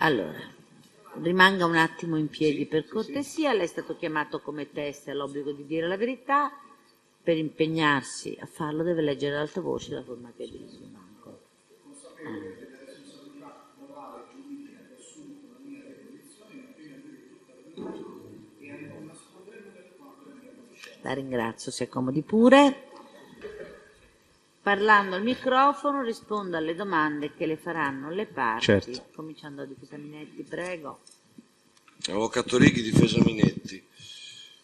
Allora, rimanga un attimo in piedi per cortesia, lei è stato chiamato come teste, ha l'obbligo di dire la verità, per impegnarsi a farlo deve leggere ad alta voce la forma che ha diviso sul banco. La ringrazio, si accomodi pure. Parlando al microfono risponda alle domande che le faranno le parti, certo. Cominciando da difesa Minetti, prego. Avvocato Righi, difesa Minetti.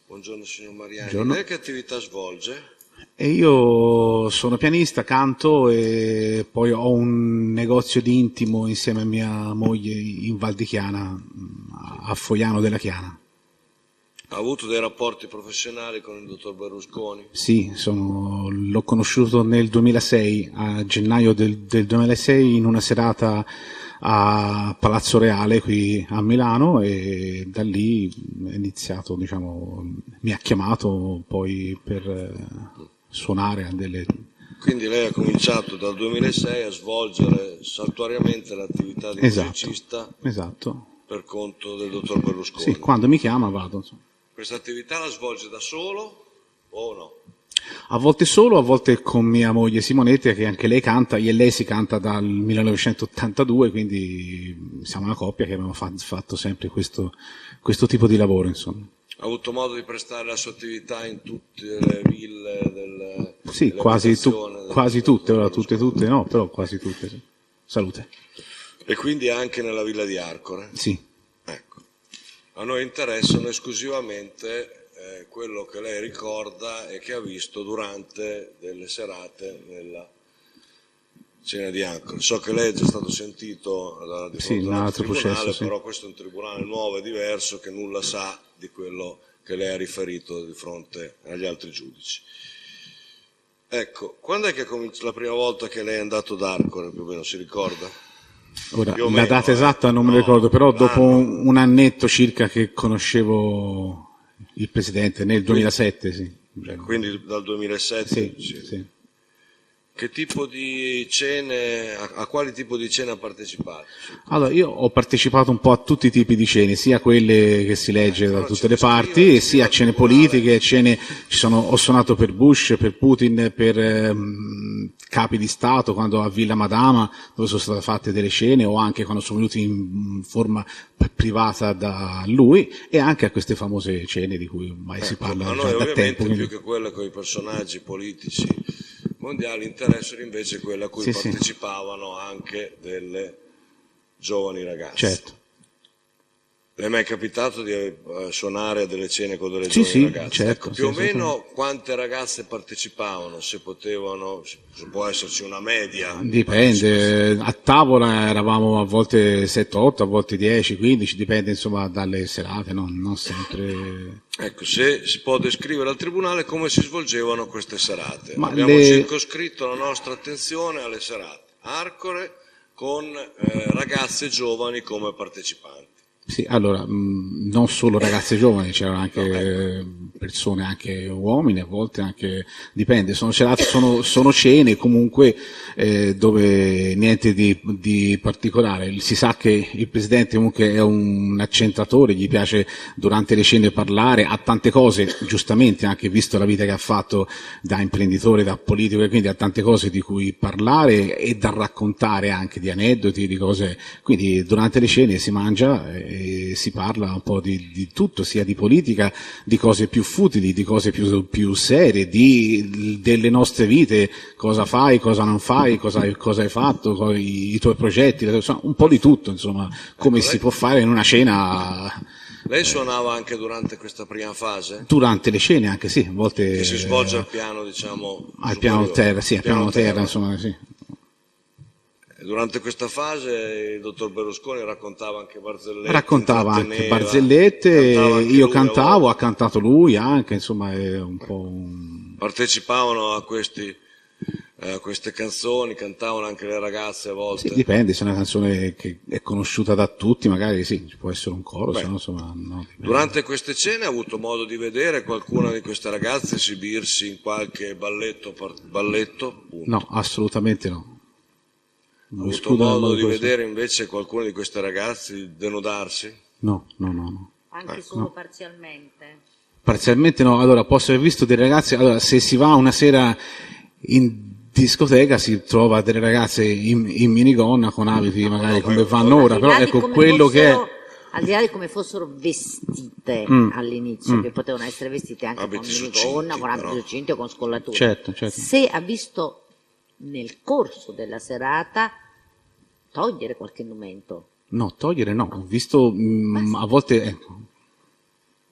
Buongiorno signor Mariani. Buongiorno. Lei che attività svolge? E io sono pianista, canto e poi ho un negozio di intimo insieme a mia moglie in Val di Chiana, a Fogliano della Chiana. Ha avuto dei rapporti professionali con il dottor Berlusconi? Sì, l'ho conosciuto nel 2006, a gennaio del 2006, in una serata a Palazzo Reale qui a Milano, e da lì è iniziato, mi ha chiamato poi per suonare a delle... Quindi lei ha cominciato dal 2006 a svolgere saltuariamente l'attività di musicista, esatto. per conto del dottor Berlusconi? Sì, quando mi chiama vado, insomma. Questa attività la svolge da solo o no? A volte solo, a volte con mia moglie Simonetta, che anche lei canta, io e lei si canta dal 1982, quindi siamo una coppia che abbiamo fatto sempre questo tipo di lavoro, insomma. Ha avuto modo di prestare la sua attività in tutte le ville sì, quasi tutte, ora tutte no, però quasi tutte, sì. Salute. E quindi anche nella villa di Arcore? Sì. Ecco. A noi interessano esclusivamente quello che lei ricorda e che ha visto durante delle serate nella cena di Arcore. So che lei è già stato sentito di fronte a un altro tribunale, processo, sì. Però questo è un tribunale nuovo e diverso che nulla sa di quello che lei ha riferito di fronte agli altri giudici. Ecco, quando è che la prima volta che lei è andato ad Arcore, più o meno, si ricorda? Ora, la data esatta non me la ricordo, però dopo un annetto circa che conoscevo il Presidente, nel 2007, sì. Quindi dal 2007? Sì. Che tipo di cene, a quali tipo di cene ha partecipato? Allora, io ho partecipato un po' a tutti i tipi di cene, sia quelle che si legge da tutte le parti, sia a cene politiche, ho suonato per Bush, per Putin, per capi di Stato, quando a Villa Madama, dove sono state fatte delle cene, o anche quando sono venuti in forma privata da lui, e anche a queste famose cene di cui ormai si parla già da tempo. Più che quelle con i personaggi politici mondiali interessano invece quella a cui partecipavano anche delle giovani ragazze. Certo. Le è mai capitato di suonare a delle cene con delle giovani ragazze? Certo, ecco, più o meno quante ragazze partecipavano, se potevano, se può esserci una media? Dipende, a tavola eravamo a volte 7-8, a volte 10, 15, dipende insomma dalle serate, non sempre... Ecco, se si può descrivere al Tribunale come si svolgevano queste serate. Abbiamo circoscritto la nostra attenzione alle serate Arcore con ragazze giovani come partecipanti. Sì, allora, non solo ragazze giovani, c'erano anche persone, anche uomini, a volte anche, dipende, sono serate, sono cene comunque dove niente di particolare. Si sa che il Presidente comunque è un accentratore, gli piace durante le cene parlare, ha tante cose, giustamente, anche visto la vita che ha fatto da imprenditore, da politico, e quindi ha tante cose di cui parlare e da raccontare, anche di aneddoti, di cose, quindi durante le cene si mangia e si parla un po' di tutto, sia di politica, di cose più futili, di cose più serie, delle nostre vite, cosa fai, cosa non fai, cosa hai fatto, i tuoi progetti, un po' di tutto, insomma, come si può fare in una cena. Lei suonava anche durante questa prima fase? Durante le cene anche, sì, a volte. Che si svolge al piano, diciamo, al piano terra, sì, al piano terra, insomma, sì. Durante questa fase il dottor Berlusconi raccontava anche barzellette. Raccontava anche barzellette, io cantavo, ha cantato lui anche, insomma è un po'... Partecipavano a queste canzoni, cantavano anche le ragazze a volte? Sì, dipende, se è una canzone che è conosciuta da tutti, magari sì, ci può essere un coro, se no, insomma... No. Durante queste cene ha avuto modo di vedere qualcuna di queste ragazze esibirsi in qualche balletto? No, assolutamente no. Ha avuto modo di vedere invece qualcuno di questi ragazzi denudarsi? No. Anche solo parzialmente. Parzialmente no. Allora, posso aver visto dei ragazzi, allora, se si va una sera in discoteca si trova delle ragazze in minigonna con abiti magari come vanno ora, però ecco quello che è... Al di là di come fossero vestite all'inizio, che potevano essere vestite anche Abiti con succinti, minigonna, con abiti però. succinti o con scollature. Certo. Se ha visto nel corso della serata togliere qualche indumento. No, togliere no, ho visto a volte, ecco,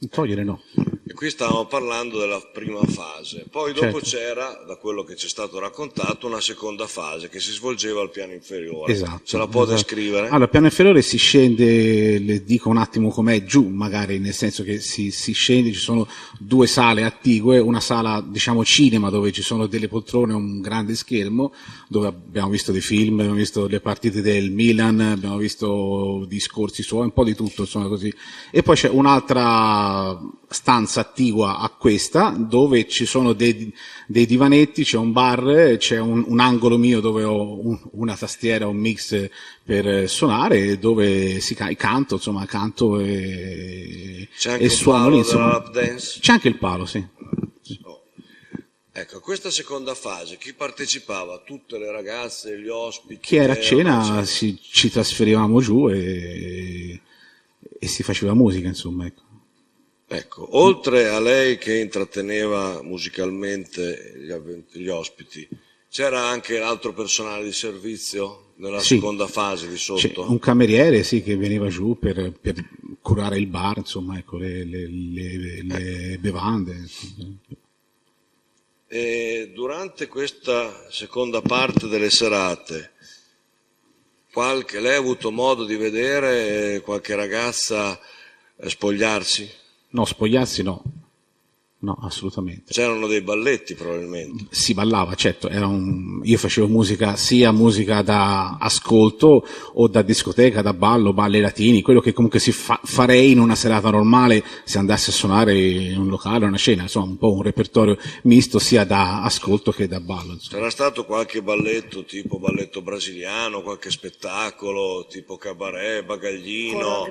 togliere no. E qui stavamo parlando della prima fase, poi dopo Certo. c'era, da quello che ci è stato raccontato, una seconda fase che si svolgeva al piano inferiore. Esatto. Se la può esatto. descrivere? Allora, piano inferiore si scende, le dico un attimo com'è, giù magari, nel senso che si scende, ci sono due sale attigue, una sala, diciamo, cinema, dove ci sono delle poltrone, un grande schermo, dove abbiamo visto dei film, abbiamo visto le partite del Milan, abbiamo visto discorsi suoi, un po' di tutto, insomma, così. E poi c'è un'altra stanza attigua a questa, dove ci sono dei divanetti, c'è un bar, c'è un angolo mio dove ho una tastiera, un mix per suonare, dove canto C'è anche e il suono palo lì, della insomma. lap dance? C'è anche il palo, sì. Oh. Ecco, a questa seconda fase chi partecipava? Tutte le ragazze, gli ospiti? Chi era a che cena erano- ci trasferivamo giù e si faceva musica, insomma, ecco. Ecco, oltre a lei che intratteneva musicalmente gli ospiti, c'era anche l'altro personale di servizio nella Sì. seconda fase di C'è sotto? un cameriere, sì, che veniva giù per curare il bar, insomma, ecco, le bevande. E durante questa seconda parte delle serate, lei ha avuto modo di vedere qualche ragazza spogliarsi? No, spogliarsi no. No, assolutamente. C'erano dei balletti probabilmente. Si ballava, certo, io facevo musica, sia musica da ascolto o da discoteca, da balli latini, quello che comunque farei in una serata normale se andassi a suonare in un locale, una scena, insomma, un po' un repertorio misto sia da ascolto che da ballo, insomma. C'era stato qualche balletto tipo balletto brasiliano, qualche spettacolo tipo cabaret, bagaglino,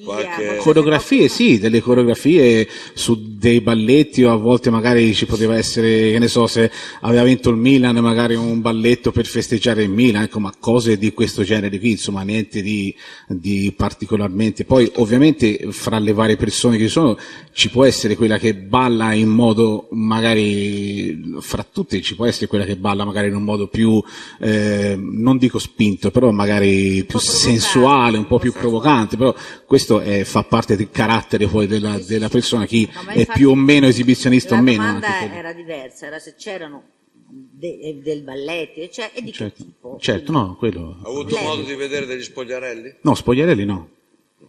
Coreografia, Coreografie, sì, delle coreografie su dei balletti, o a volte magari ci poteva essere, che ne so, se aveva vinto il Milan, magari un balletto per festeggiare il Milan, ecco, ma cose di questo genere qui, insomma, niente di particolarmente. Poi, ovviamente, fra le varie persone che ci sono, ci può essere quella che balla in modo, magari, fra tutte, ci può essere quella che balla magari in un modo più, non dico spinto, però magari più sensuale, un po' più provocante, però questo fa parte del carattere poi della persona, chi No, ma è infatti più o meno esibizionista o meno. La domanda anche quello. era diversa, era se c'erano del balletti, cioè, e di Certo, che tipo? certo, no, quello. Ha avuto Lei. modo di vedere degli spogliarelli? No, spogliarelli no.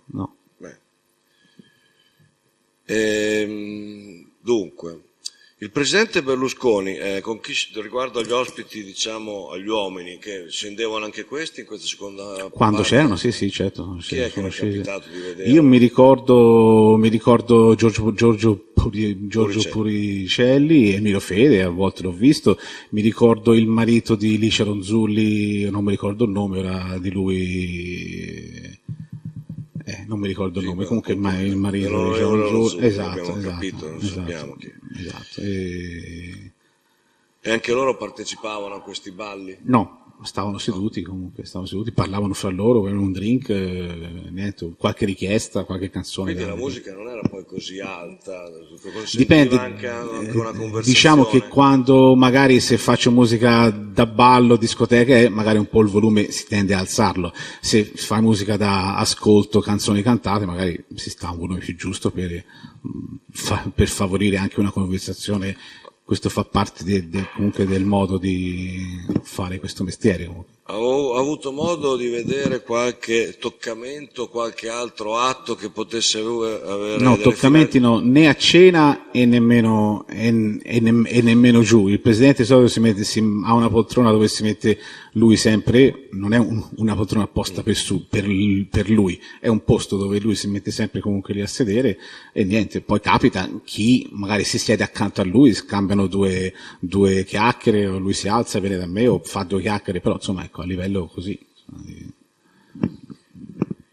No. Beh. Dunque, il presidente Berlusconi, riguardo agli ospiti, diciamo agli uomini, che scendevano anche questi in questa seconda Quando parte? c'erano, sì, certo. Chi è che mi è capitato di vedere? Io mi ricordo Giorgio Puricelli e Miro Fede, a volte l'ho visto. Mi ricordo il marito di Licia Ronzulli, non mi ricordo il nome ora di lui. Non mi ricordo il nome, comunque il marito di Licia Ronzulli. Abbiamo capito, non sappiamo chi. Esatto. E anche loro partecipavano a questi balli? No, stavano seduti, parlavano fra loro, avevano un drink, niente, qualche richiesta, qualche canzone. Quindi la musica non era poi così alta, Dipende, anche una conversazione. diciamo che quando magari se faccio musica da ballo, discoteche, magari un po' il volume si tende a alzarlo. Se fai musica da ascolto, canzoni cantate, magari si sta a un volume più giusto per favorire anche una conversazione. Questo fa parte comunque del modo di fare questo mestiere. Comunque. Ho avuto modo di vedere qualche toccamento, qualche altro atto che potesse avere No, delle toccamenti no, né a cena e nemmeno giù. Il presidente solito ha una poltrona dove si mette lui sempre, non è una poltrona apposta per lui, è un posto dove lui si mette sempre comunque lì a sedere e niente. Poi capita chi magari si siede accanto a lui, scambiano due chiacchiere, o lui si alza, viene da me o fa due chiacchiere, però insomma ecco, ecco, a livello così.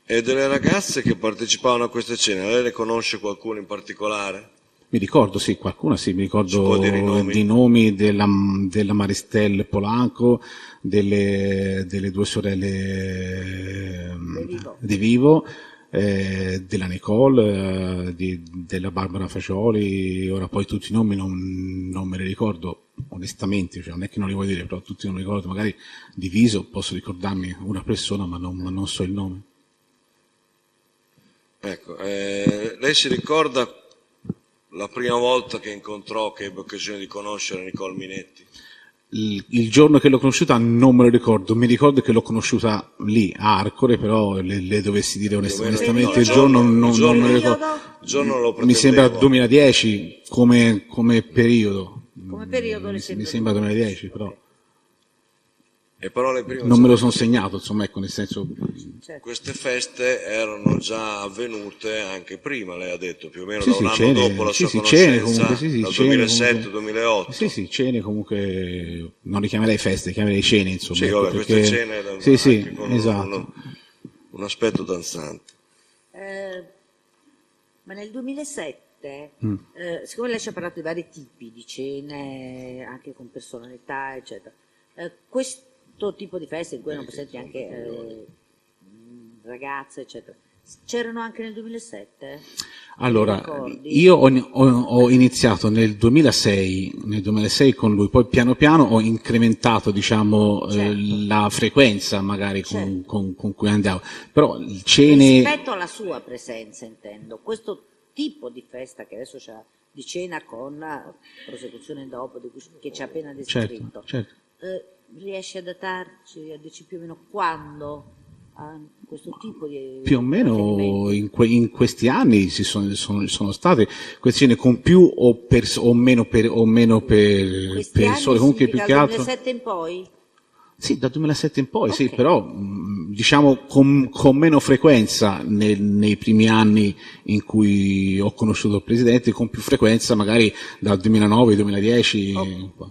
E delle ragazze che partecipavano a queste cene, lei ne conosce qualcuno in particolare? Mi ricordo, sì, qualcuna sì, mi Si può ricordo dire i nomi? di nomi della Maristel Polanco, delle due sorelle De Vivo, della Nicole, della Barbara Facioli. Ora poi tutti i nomi non me li ricordo onestamente, cioè non è che non li voglio dire, però tutti non li ricordo, magari di viso posso ricordarmi una persona ma non so il nome. Ecco, lei si ricorda la prima volta che incontrò, che ebbe occasione di conoscere Nicole Minetti? Il giorno che l'ho conosciuta non me lo ricordo, mi ricordo che l'ho conosciuta lì a Arcore, però le dovessi dire onestamente il giorno non me lo ricordo. Il giorno lo Mi sembra pretendevo. 2010 come periodo. Come periodo le Mi sembra 2010, però E però le prime non me lo sono segnato, insomma, ecco, nel senso. Certo. Queste feste erano già avvenute anche prima, lei ha detto, più o meno Sì, da sì, un anno cene, dopo la sì, sua sì, cene conoscenza, comunque, sì, sì, dal cene 2007-2008. Sì, sì, cene comunque, non li chiamerei feste, li chiamerei cene, insomma. Sì, ecco, vabbè, queste perché- cene sì, sì, anche con esatto. un aspetto danzante. Ma nel 2007, siccome lei ci ha parlato di vari tipi di cene, anche con personalità, eccetera, questo tipo di feste in cui erano presenti anche ragazze, eccetera, c'erano anche nel 2007? Allora, Ricordi? io ho iniziato nel 2006 con lui, poi piano piano ho incrementato, diciamo, Certo. la frequenza magari Certo. con cui andavo. Però il cene, Rispetto alla sua presenza, intendo, questo tipo di festa che adesso c'ha, di cena con prosecuzione dopo, che ci ha appena descritto, certo. riesce a datarci, a dirci più o meno quando questo tipo di Più o meno riferimento? in questi anni sono state queste cene con più o meno Questi anni persone, comunque più significa che dal altro. 2007 in poi? Sì, dal 2007 in poi, sì, Ok. però diciamo con meno frequenza nei primi anni in cui ho conosciuto il Presidente, con più frequenza magari dal 2009-2010.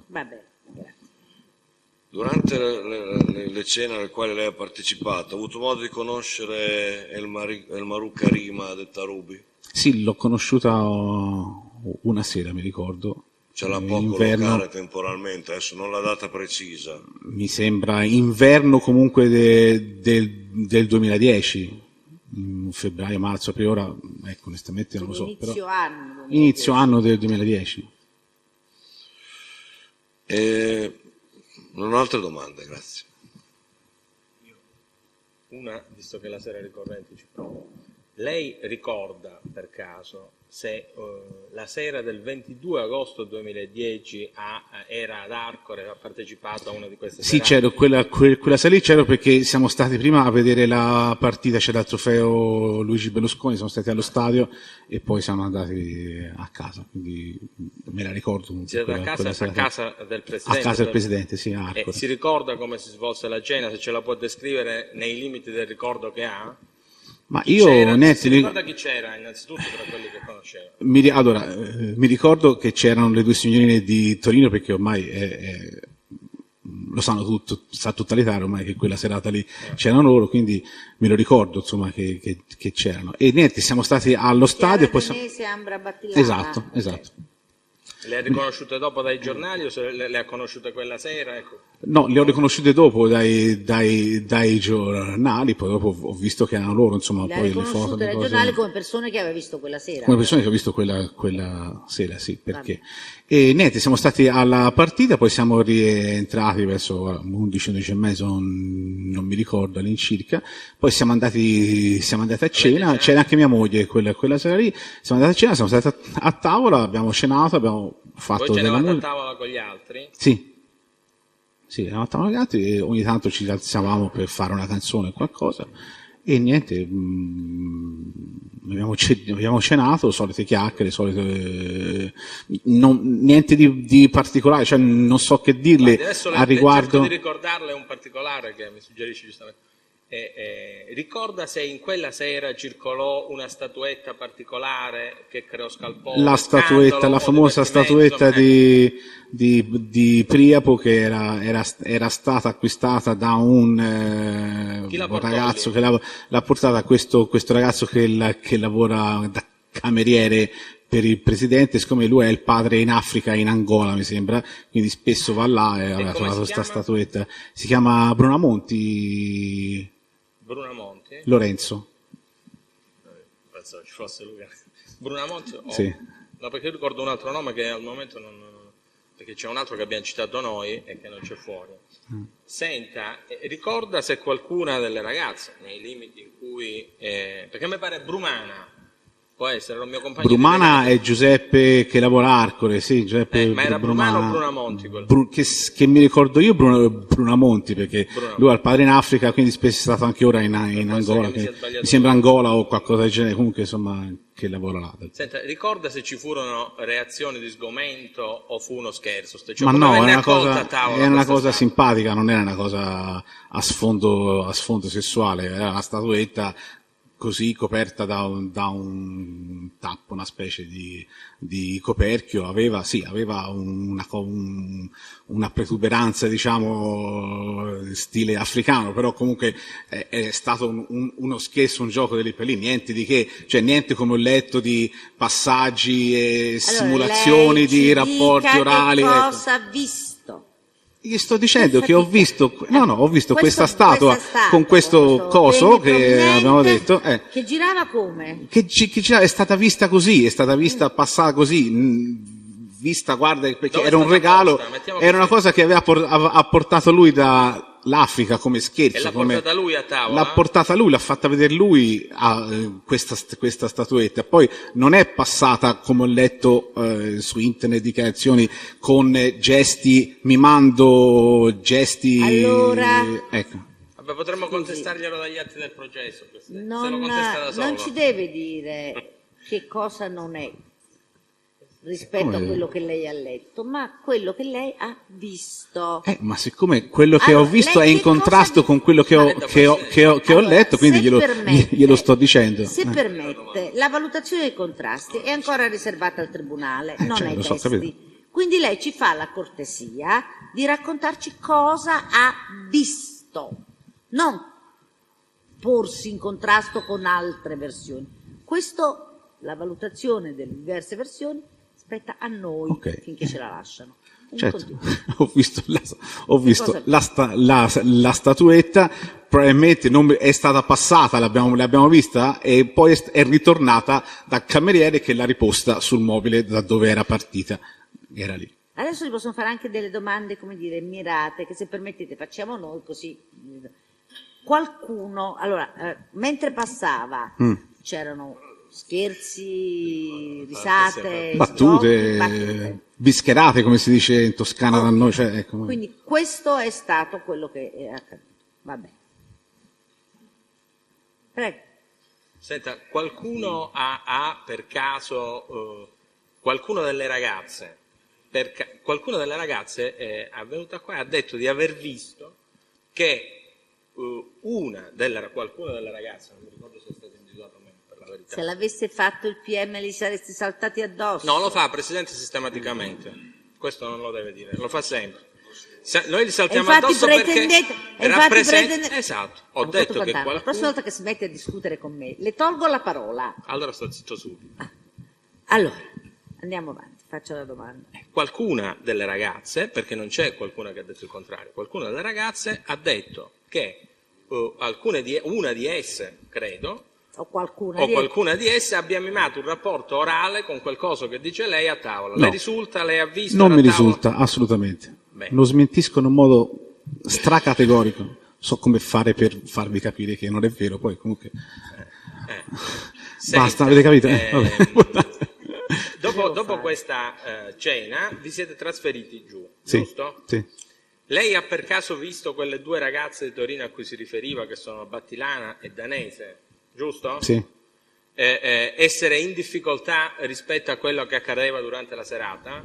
Vabbè, grazie. Durante le cene alle quali lei ha partecipato, ha avuto modo di conoscere Elmaru Karima, detta Ruby? Sì, l'ho conosciuta una sera, mi ricordo. Ce l'ha in può inverno, collocare temporalmente, adesso non la data precisa. mi sembra inverno comunque del 2010, febbraio, marzo, per ora, ecco, onestamente non lo so. Inizio Però, anno. inizio anno del 2010. E non ho altre domande, grazie. Una, visto che la sera è ricorrente, ci provo. Lei ricorda per caso se la sera del 22 agosto 2010 era ad Arcore, ha partecipato a una di queste Sì, serate? c'ero, quella sera lì c'ero perché siamo stati prima a vedere la partita, c'era il trofeo Luigi Berlusconi, siamo stati allo stadio e poi siamo andati a casa, quindi me la ricordo. comunque, Siete a quella casa serata. del Presidente? A casa del Presidente, sì, a E Arcore. si ricorda come si svolse la cena, se ce la può descrivere nei limiti del ricordo che ha? Ma Chi io, c'era? Netti, Si ricorda chi c'era innanzitutto tra quelli che conosceva? mi ricordo che c'erano le due signorine di Torino perché ormai lo sanno sa tutta l'Italia ormai che quella serata lì c'erano loro, quindi me lo ricordo insomma che c'erano. E niente, siamo stati allo stadio e poi Chiara Ambra Battillana. Esatto. Le ha riconosciute dopo dai giornali o se le ha conosciute quella sera? Ecco. No, le ho riconosciute dopo dai giornali, poi dopo ho visto che erano loro, insomma, Le ha poi le foto, riconosciute le dai cose. giornali come persone che aveva visto quella sera. Come persone che ho visto quella sera, sì, perché. E niente, siamo stati alla partita, poi siamo rientrati verso 11 e mezzo, non mi ricordo all'incirca, poi siamo andati a cena, c'era anche mia moglie quella sera lì, siamo andati a cena, siamo stati a tavola, abbiamo cenato, abbiamo fatto Voi della cenavate a musica. tavola con gli altri? Sì, eravamo a tavola con gli altri e ogni tanto ci alzavamo per fare una canzone o qualcosa. E niente, abbiamo cenato, solite chiacchiere, niente di particolare, cioè non so che dirle Guardi, adesso a riguardo. cerco di ricordarle un particolare che mi suggerisce giustamente. ricorda se in quella sera circolò una statuetta particolare che creò scalpore? La statuetta, la famosa statuetta di Priapo, che era stata acquistata da un ragazzo che l'ha portata, questo ragazzo che lavora da cameriere per il presidente, siccome lui è il padre in Africa, in Angola mi sembra, quindi spesso va là e aveva trovato questa statuetta. Si chiama Brunamonti. Brunamonti? Lorenzo. Pensavo ci fosse lui. Brunamonti? Oh. Sì. No, perché io ricordo un altro nome che al momento non... perché c'è un altro che abbiamo citato noi e che non c'è fuori. Senta, ricorda se qualcuna delle ragazze, nei limiti in cui... perché mi pare Brumana, può essere, era il mio compagno. Brumana è Giuseppe che lavora a Arcore, sì, Giuseppe ma era Brumana o Brunamonti? Che mi ricordo io Brunamonti, perché lui ha il padre in Africa, quindi spesso è stato anche ora in Angola, mi sembra Angola o qualcosa del genere, comunque insomma che lavora là. Senta, ricorda se ci furono reazioni di sgomento o fu uno scherzo? Cioè, Ma no, era una cosa simpatica. simpatica, non era una cosa a sfondo sessuale, era una statuetta così coperta da un tappo, una specie di coperchio, aveva una protuberanza, diciamo, stile africano, però comunque è stato uno scherzo, un gioco lì per lì, niente di che, cioè niente come ho letto di passaggi e simulazioni di rapporti orali. Che cosa ha visto? Gli sto dicendo che ho visto questa statua con questo coso che abbiamo detto, che girava come? Che è stata vista così, è stata vista passata così, vista, guarda, perché era un regalo, era una cosa che ha portato lui dall'Africa come scherzo. E l'ha portata lui a tavola? L'ha portata lui, l'ha fatta vedere lui questa statuetta. Poi non è passata, come ho letto su internet, dichiarazioni con mimando gesti. Allora, ecco. Vabbè, potremmo contestarglielo dagli atti del processo. Non ci deve dire che cosa non è rispetto a quello che lei ha letto, ma quello che lei ha visto. Ma siccome quello che ho visto è in contrasto con quello che ho letto, quindi glielo sto dicendo. Se permette, la valutazione dei contrasti è ancora riservata al tribunale, non ai lo so, testi. capito. Quindi lei ci fa la cortesia di raccontarci cosa ha visto, non porsi in contrasto con altre versioni. Questo, la valutazione delle diverse versioni, spetta a noi finché ce la lasciano. Certo, ho visto la statuetta, probabilmente è stata passata, l'abbiamo vista e poi è ritornata dal cameriere che l'ha riposta sul mobile da dove era partita, era lì. Adesso gli possono fare anche delle domande, come dire, mirate, che se permettete facciamo noi così. Qualcuno, allora, mentre passava c'erano scherzi, risate, battute, battute, bischerate, come si dice in Toscana da noi. Cioè, ecco. Quindi questo è stato quello che è accaduto. Va bene. Prego. Senta, qualcuno ha per caso, qualcuna delle ragazze è venuta qua e ha detto di aver visto che qualcuna delle ragazze, non mi ricordo se è stata individuata o meno, per la verità. Se l'avesse fatto il PM li saresti saltati addosso. No, lo fa Presidente sistematicamente, questo non lo deve dire, lo fa sempre. Noi li saltiamo addosso perché rappresenta... Esatto, ho detto che qualcuno... La prossima volta che si mette a discutere con me, le tolgo la parola. Allora sto zitto subito. Allora, andiamo avanti, faccio la domanda. Qualcuna delle ragazze, perché non c'è qualcuna che ha detto il contrario, qualcuna delle ragazze ha detto che una di esse, credo, o qualcuna di esse abbia mimato un rapporto orale con quel coso che dice lei a tavola. No. Le risulta, lei ha visto? Non mi risulta, assolutamente. Beh. Lo smentisco in un modo stracategorico. So come fare per farvi capire che non è vero, poi comunque... Basta, avete capito? Dopo questa cena vi siete trasferiti giù, sì, giusto? Sì. Lei ha per caso visto quelle due ragazze di Torino a cui si riferiva, che sono Battilana e Danese, giusto? Sì. Essere in difficoltà rispetto a quello che accadeva durante la serata?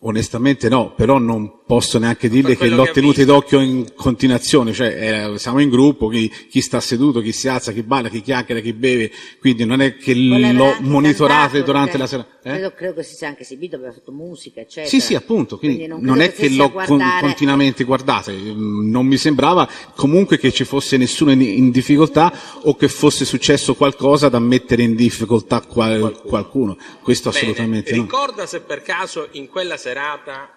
Onestamente no, però non posso neanche dirle che quello l'ho che ha tenuto visto. d'occhio in continuazione, cioè siamo in gruppo, chi sta seduto, chi si alza, chi balla, chi chiacchiera, chi beve, quindi non è che Voleva l'ho anche monitorato cantato, durante perché la sera. credo che si sia anche esibito, aveva fatto musica, eccetera. Sì, sì, appunto, quindi non credo è che stessi a l'ho guardare. continuamente guardate, non mi sembrava comunque che ci fosse nessuno in difficoltà o che fosse successo qualcosa da mettere in difficoltà qualcuno, questo Bene, assolutamente no. ricorda se per caso in quella serata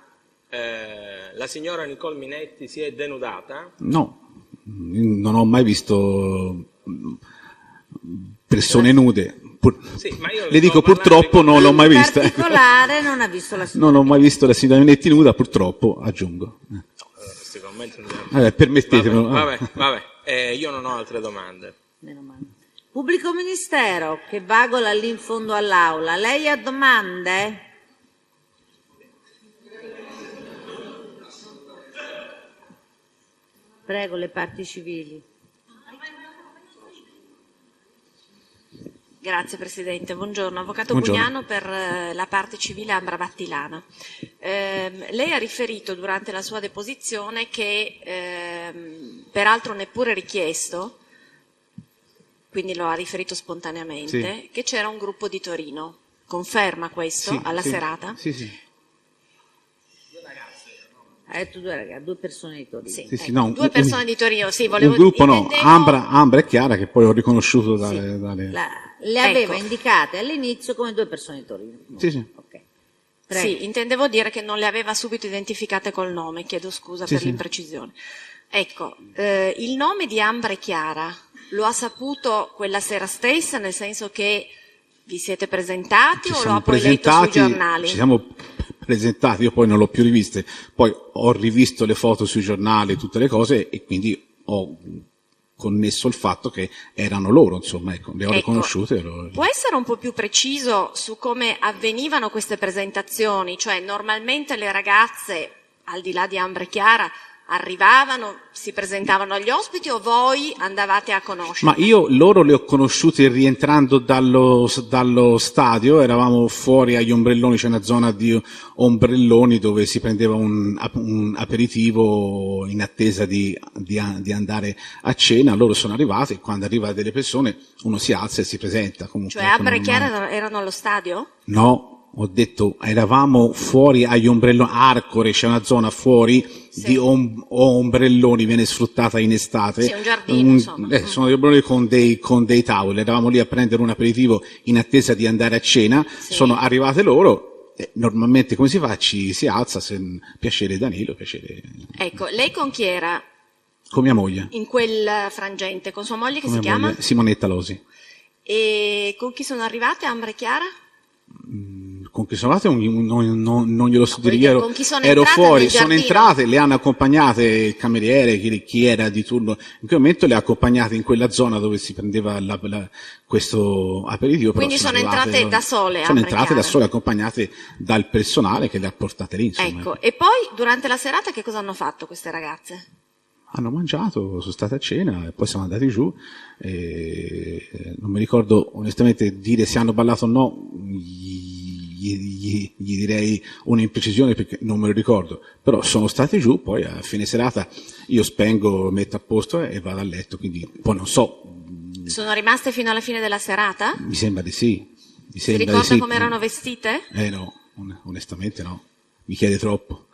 la signora Nicole Minetti si è denudata? No, non ho mai visto persone nude. Sì, ma io Le dico sto parlando purtroppo di- non l'ho mai vista. In particolare non ha visto la signora. Non ho mai visto la signora Minetti nuda, purtroppo, aggiungo. Questi commenti non li- Vabbè, permettetemelo. Vabbè, io non ho altre domande. Meno male. Pubblico ministero che vagola lì in fondo all'aula, lei ha domande? Prego, le parti civili. Grazie Presidente, buongiorno. Avvocato Buongiorno. Bugnano per la parte civile Ambra Battilana. Lei ha riferito durante la sua deposizione che, peraltro neppure richiesto, quindi lo ha riferito spontaneamente, Sì. che c'era un gruppo di Torino. Conferma questo Sì, alla sì. serata? Sì, sì. Ha detto due ragazzi, due persone di Torino. Sì, Sì, sì, ecco, no, due persone di Torino, sì, volevo un gruppo no, intendevo- Ambra e Chiara che poi ho riconosciuto dalle... Le aveva Ecco. indicate all'inizio come due persone di Torino. Sì, sì. Ok. Prego. Sì, intendevo dire che non le aveva subito identificate col nome, chiedo scusa Sì, per sì. l'imprecisione. Ecco, il nome di Ambra e Chiara lo ha saputo quella sera stessa, nel senso che vi siete presentati Ci o lo siamo ha poi letto sui presentati, giornali? ci siamo presentati, io poi non l'ho più riviste, poi ho rivisto le foto sui giornali, tutte le cose e quindi ho connesso il fatto che erano loro, insomma, ecco, le ho Ecco, riconosciute. Può essere un po' più preciso su come avvenivano queste presentazioni? Cioè, normalmente le ragazze, al di là di Ambra e Chiara, arrivavano, si presentavano agli ospiti o voi andavate a conoscerli? Ma io loro le ho conosciute rientrando dallo stadio, eravamo fuori agli ombrelloni, c'è una zona di ombrelloni dove si prendeva un aperitivo in attesa di andare a cena, loro sono arrivati e quando arriva delle persone uno si alza e si presenta. Comunque, Cioè, ecco, Ambra e non- Chiara erano allo stadio? No, ho detto, eravamo fuori agli ombrelloni, Arcore, c'è una zona fuori Sì. di ombrelloni, viene sfruttata in estate. Sì, un giardino, insomma. Sono dei ombrelloni con dei tavoli, eravamo lì a prendere un aperitivo in attesa di andare a cena, Sì. sono arrivate loro, normalmente come si fa? Ci si alza, piacere Danilo, piacere Ecco, lei con chi era con mia moglie, in quel frangente? Con sua moglie che con si mia chiama? moglie, Simonetta Losi. E con chi sono arrivate Ambra e Chiara? Con chi sono andate non glielo so dire, voglio dire, ero, con chi sono ero entrate fuori, nel sono giardino? entrate, le hanno accompagnate il cameriere, chi era di turno, in quel momento le ha accompagnate in quella zona dove si prendeva questo aperitivo. Quindi però sono arrivate entrate da sole, Sono Ambra e entrate da Chiara? sole, accompagnate dal personale che le ha portate lì, insomma. Ecco, e poi durante la serata che cosa hanno fatto queste ragazze? Hanno mangiato, sono state a cena e poi siamo andati giù. E non mi ricordo onestamente dire se hanno ballato o no, gli direi un'imprecisione perché non me lo ricordo, però sono stati giù, poi a fine serata io spengo, metto a posto e vado a letto, quindi poi non so, Sono rimaste fino alla fine della serata? mi sembra di sì. Mi Si sembra ricorda di sì. come erano vestite? No, onestamente no, mi chiede troppo.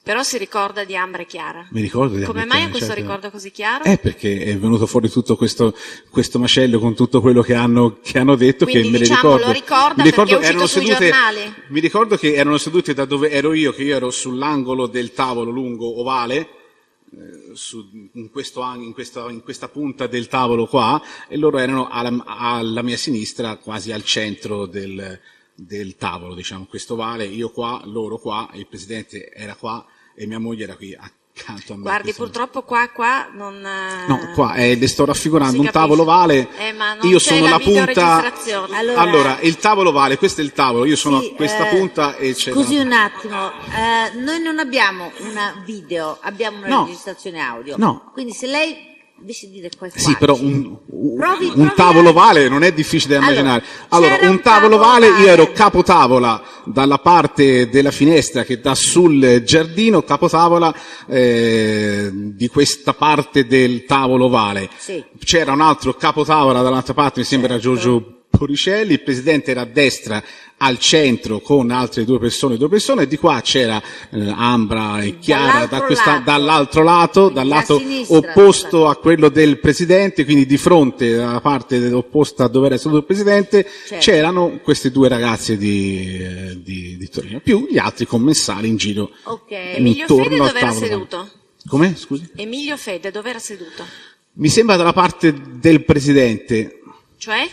Però si ricorda di Ambra e Chiara. Mi ricordo di Come Ambra e mai ha Chiara, questo certo. ricordo così chiaro? Perché è venuto fuori tutto questo macello con tutto quello che hanno detto, Quindi, che me le diciamo, ricordo. lo ricorda Mi ricordo perché è uscito sui giornali. Mi ricordo che erano sedute da dove ero io, che io ero sull'angolo del tavolo lungo ovale, in questa punta del tavolo qua, e loro erano alla mia sinistra, quasi al centro del tavolo, diciamo, questo ovale, io qua, loro qua, il presidente era qua e mia moglie era qui accanto a me. Guardi, Questo- purtroppo qua non... No, qua le sto raffigurando si un capisce. tavolo ovale, Ma non io c'è sono la la punta. videoregistrazione. Allora, il tavolo ovale, questo è il tavolo, io sono Sì, a questa punta e c'è. Scusi un attimo, noi non abbiamo una video, abbiamo una No. registrazione audio. No. Quindi se lei Invece di dire qua e Sì, qua, però dici. Provi un tavolo a- vale non è difficile da immaginare. Allora, c'era un un tavolo tavolo vale, io vale. ero capotavola dalla parte della finestra che dà sul giardino, capotavola di questa parte del tavolo vale. Sì. C'era un altro capotavola dall'altra parte, mi sembra Certo. Giorgio Poricelli, il presidente era a destra, al centro con altre due persone, e di qua c'era Ambra e Chiara dall'altro lato, dal Quindi a lato sinistra, opposto a quello del presidente, quindi di fronte alla parte opposta a dove era seduto il presidente, Certo. c'erano queste due ragazze di Torino, più gli altri commensali in giro. Ok. Emilio intorno Fede al dove era tavolo. seduto? Come? Scusi? Emilio Fede dove era seduto? Mi sembra dalla parte del presidente. Cioè?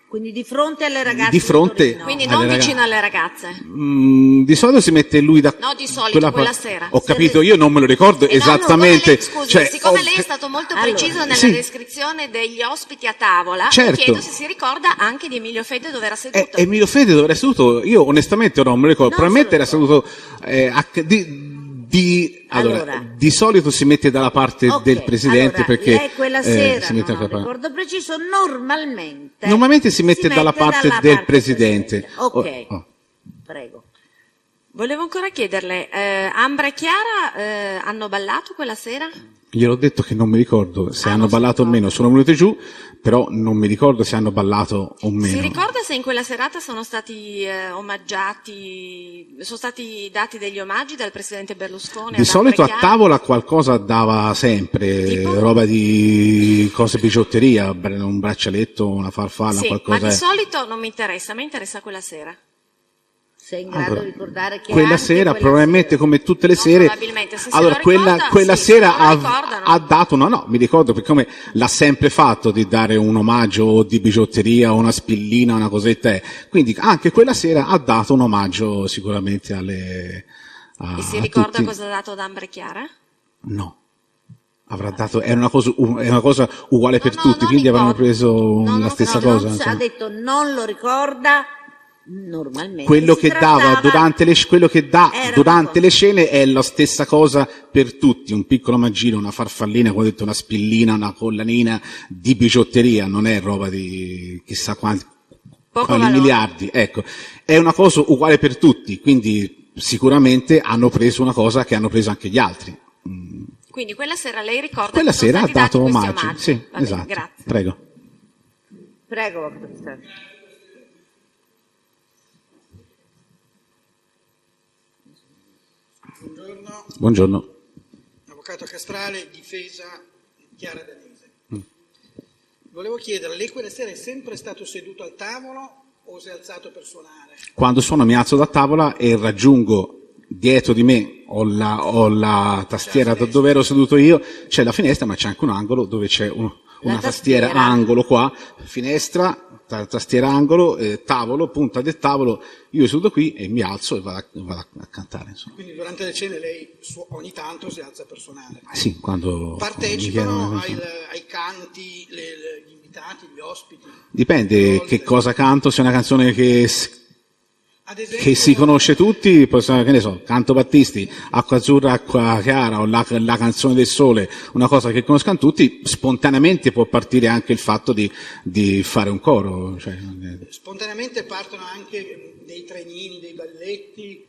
Quindi di fronte alle ragazze Di fronte- di Torino. Quindi alle non ragazze. vicino alle ragazze. Di solito si mette lui da No, di solito, quella parte. sera. Ho capito, io non me lo ricordo E no, esattamente. siccome lei, scusi, cioè, siccome ho- lei è stato molto Allora, preciso nella sì. descrizione degli ospiti a tavola, Certo. mi chiedo se si ricorda anche di Emilio Fede dove era seduto. Emilio Fede dove era seduto? Io onestamente non me lo ricordo. Non Probabilmente se lo era seduto Allora. di solito si mette dalla parte Ok, del presidente allora, perché lei quella sera, si mette non ho dalla parte. ricordo preciso, normalmente Si mette dalla parte del presidente. Ok, Oh. prego. Volevo ancora chiederle, Ambra e Chiara hanno ballato quella sera? Gliel'ho detto che non mi ricordo se hanno non si ballato o ricorda. meno, sono venute giù, però non mi ricordo se hanno ballato o meno. Si ricorda se in quella serata sono stati omaggiati, sono stati dati degli omaggi dal presidente Berlusconi? Di ad solito Ambra a e Chiara? tavola qualcosa dava sempre, Tipo? roba di cose bigiotteria, un braccialetto, una farfalla, Sì, qualcosa. ma di solito non mi interessa, a me interessa quella sera. Sei in grado Allora, di ricordare che quella anche sera, quella probabilmente sera- come tutte le No, sere, probabilmente, se se allora lo quella, ricorda, quella sì, sera se lo ricordano. ha dato, no, mi ricordo perché come l'ha sempre fatto di dare un omaggio o di bigiotteria o una spillina, una cosetta, quindi anche quella sera ha dato un omaggio sicuramente a E si a ricorda tutti. cosa ha dato ad Ambra e Chiara? No. Avrà dato, è una cosa uguale per no, tutti, non quindi avranno importa. preso No, la no, stessa no, cosa. Non sa- insomma. ha detto non lo ricorda, normalmente Quello si che dava trattava- durante quello che dà Era durante una le scene è la stessa cosa per tutti, un piccolo maggino, una farfallina, come ho detto, una spillina, una collanina di bigiotteria, non è roba di chissà quanti Poco quali valore. miliardi, ecco. È una cosa uguale per tutti, quindi sicuramente hanno preso una cosa che hanno preso anche gli altri. Quindi quella sera lei ricorda Quella che sono sera ha stati dato dati questi omaggi, omaggi. sì, Va bene, esatto. grazie. Prego. Prego, Buongiorno, Buongiorno. avvocato Castrale, difesa Chiara Danese. Volevo chiedere, lei quella sera è sempre stato seduto al tavolo o si è alzato per suonare? Quando sono mi alzo da tavola e raggiungo dietro di me, ho la tastiera da dove ero seduto io, c'è la finestra, ma c'è anche un angolo dove c'è una tastiera angolo qua, finestra, tastiera angolo, tavolo, punta del tavolo, io seduto qui e mi alzo e vado a cantare. Insomma. Quindi durante le cene lei ogni tanto si alza per suonare. Sì, quando mi chiedono Partecipano una canzone. ai canti gli invitati, gli ospiti? Dipende Volte. che cosa canto, se è una canzone che Ad esempio, che si conosce tutti, possiamo, che ne so, Canto Battisti, Acqua Azzurra, Acqua Chiara o la Canzone del Sole, una cosa che conoscano tutti, spontaneamente può partire anche il fatto di fare un coro. Cioè, spontaneamente partono anche dei trenini, dei balletti.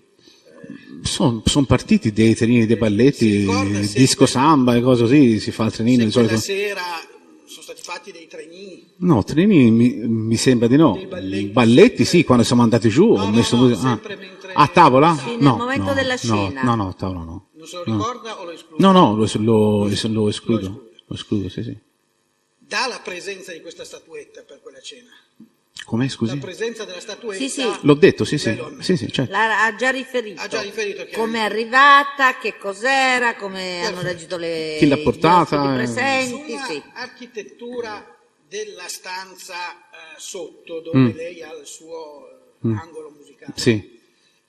sono partiti dei trenini, dei Si balletti, ricorda se disco samba e cose così, si fa il trenino di Se quella solito. sera sono stati fatti dei trenini. No, trenini mi sembra di no. Dei balletti. Balletti sì, quando siamo andati giù No, ho no, messo no, musica. sempre mentre- A tavola? Sì, nel no, momento no, della no, scena. No, a tavola no. Non se lo ricorda o lo esclude? No, lo escludo. Lo escludo, sì, sì. Dà la presenza di questa statuetta per quella cena. Com'è, La scusi? presenza della statuetta. Sì, sì. L'ho detto, sì, sì. Lei lo ammette. Sì, sì, certo. Ha già riferito. Ha già riferito che come è arrivata, che cos'era, come hanno reagito Chi l'ha portata, gli ospiti presenti, sulla sì. architettura della stanza sotto dove lei ha il suo angolo musicale. Sì,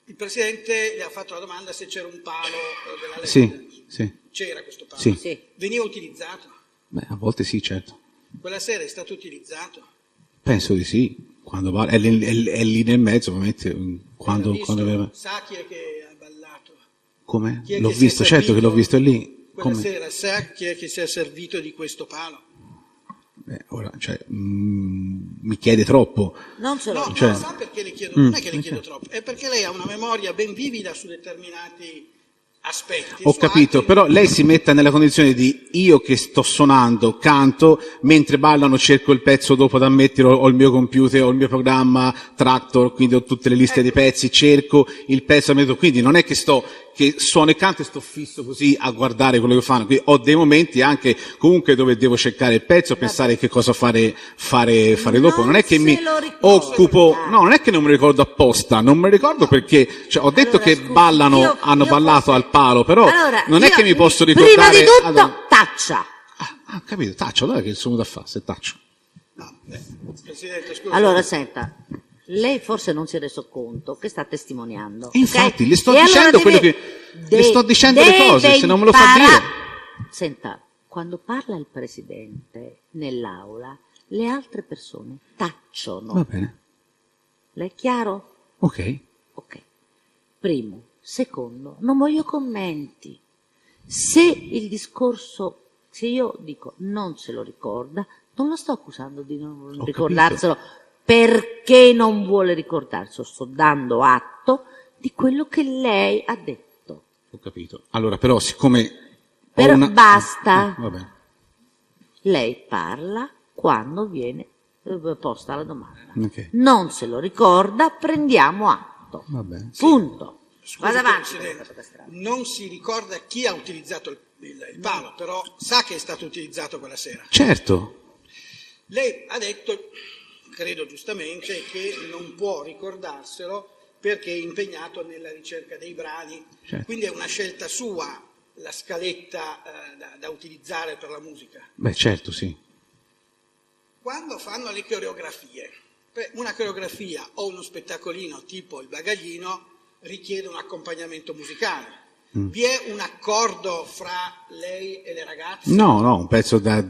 Il Presidente le ha fatto la domanda se c'era un palo della LED. sì, sì. C'era questo palo. Sì. Sì. Veniva utilizzato? Beh, a volte sì, certo. Quella sera è stato utilizzato? Penso di sì. Quando è lì nel mezzo, ovviamente, quando L'ha visto? aveva... Sa chi è che ha ballato? Come? Chi è L'ho che si è visto, certo che servito l'ho visto, è lì. Quella sera sa chi è che si è servito di questo palo? Ora, cioè, mi chiede troppo. Non se lo No, Cioè- no, sa perché le chiedo, non è che le chiedo troppo, è perché lei ha una memoria ben vivida su determinati aspetti. Ho su capito, altri però no. lei si metta nella condizione di io che sto suonando, canto, mentre ballano cerco il pezzo dopo da mettere, ho il mio computer, ho il mio programma Tractor, quindi ho tutte le liste dei pezzi, cerco il pezzo, quindi non è che che suono e canto e sto fisso così a guardare quello che fanno, quindi ho dei momenti anche comunque dove devo cercare il pezzo, pensare che cosa fare dopo, non è che se mi lo ricorda. occupo, no, non è che non me lo ricordo apposta, non me lo ricordo perché, cioè, ho detto Allora, che scusi, ballano, hanno ballato forse- al palo, però Allora, non è io- che mi posso Prima ricordare. di tutto, taccia. Capito, taccio, allora che il suono da fa, se taccio. Presidente, scusi. Allora, senta, lei forse non si è reso conto che sta testimoniando. E infatti, ok? le sto E dicendo allora quello che- le sto dicendo le cose, se non me lo fa dire. Senta, quando parla il Presidente nell'aula, le altre persone tacciono. Va bene, Le è chiaro? ok. Ok. Primo. Secondo, non voglio commenti. Se il discorso, se io dico non se lo ricorda, non lo sto accusando di non Ho ricordarselo perché non vuole ricordarselo, sto dando atto di quello che lei ha detto. Ho capito. Allora, però, siccome... ho Però una- basta. Va bene, Lei parla quando viene posta la domanda. ok. Non se lo ricorda, prendiamo atto. Va bene. Punto. Scusi, Vada avanti. Presidente, non si ricorda chi ha utilizzato il palo, però sa che è stato utilizzato quella sera. Certo. Lei ha detto, credo giustamente, che non può ricordarselo perché è impegnato nella ricerca dei brani, Certo. quindi è una scelta sua la scaletta da utilizzare per la musica. Beh, certo, sì. Quando fanno le coreografie, una coreografia o uno spettacolino tipo il bagaglino richiede un accompagnamento musicale. Vi è un accordo fra lei e le ragazze? No, un pezzo da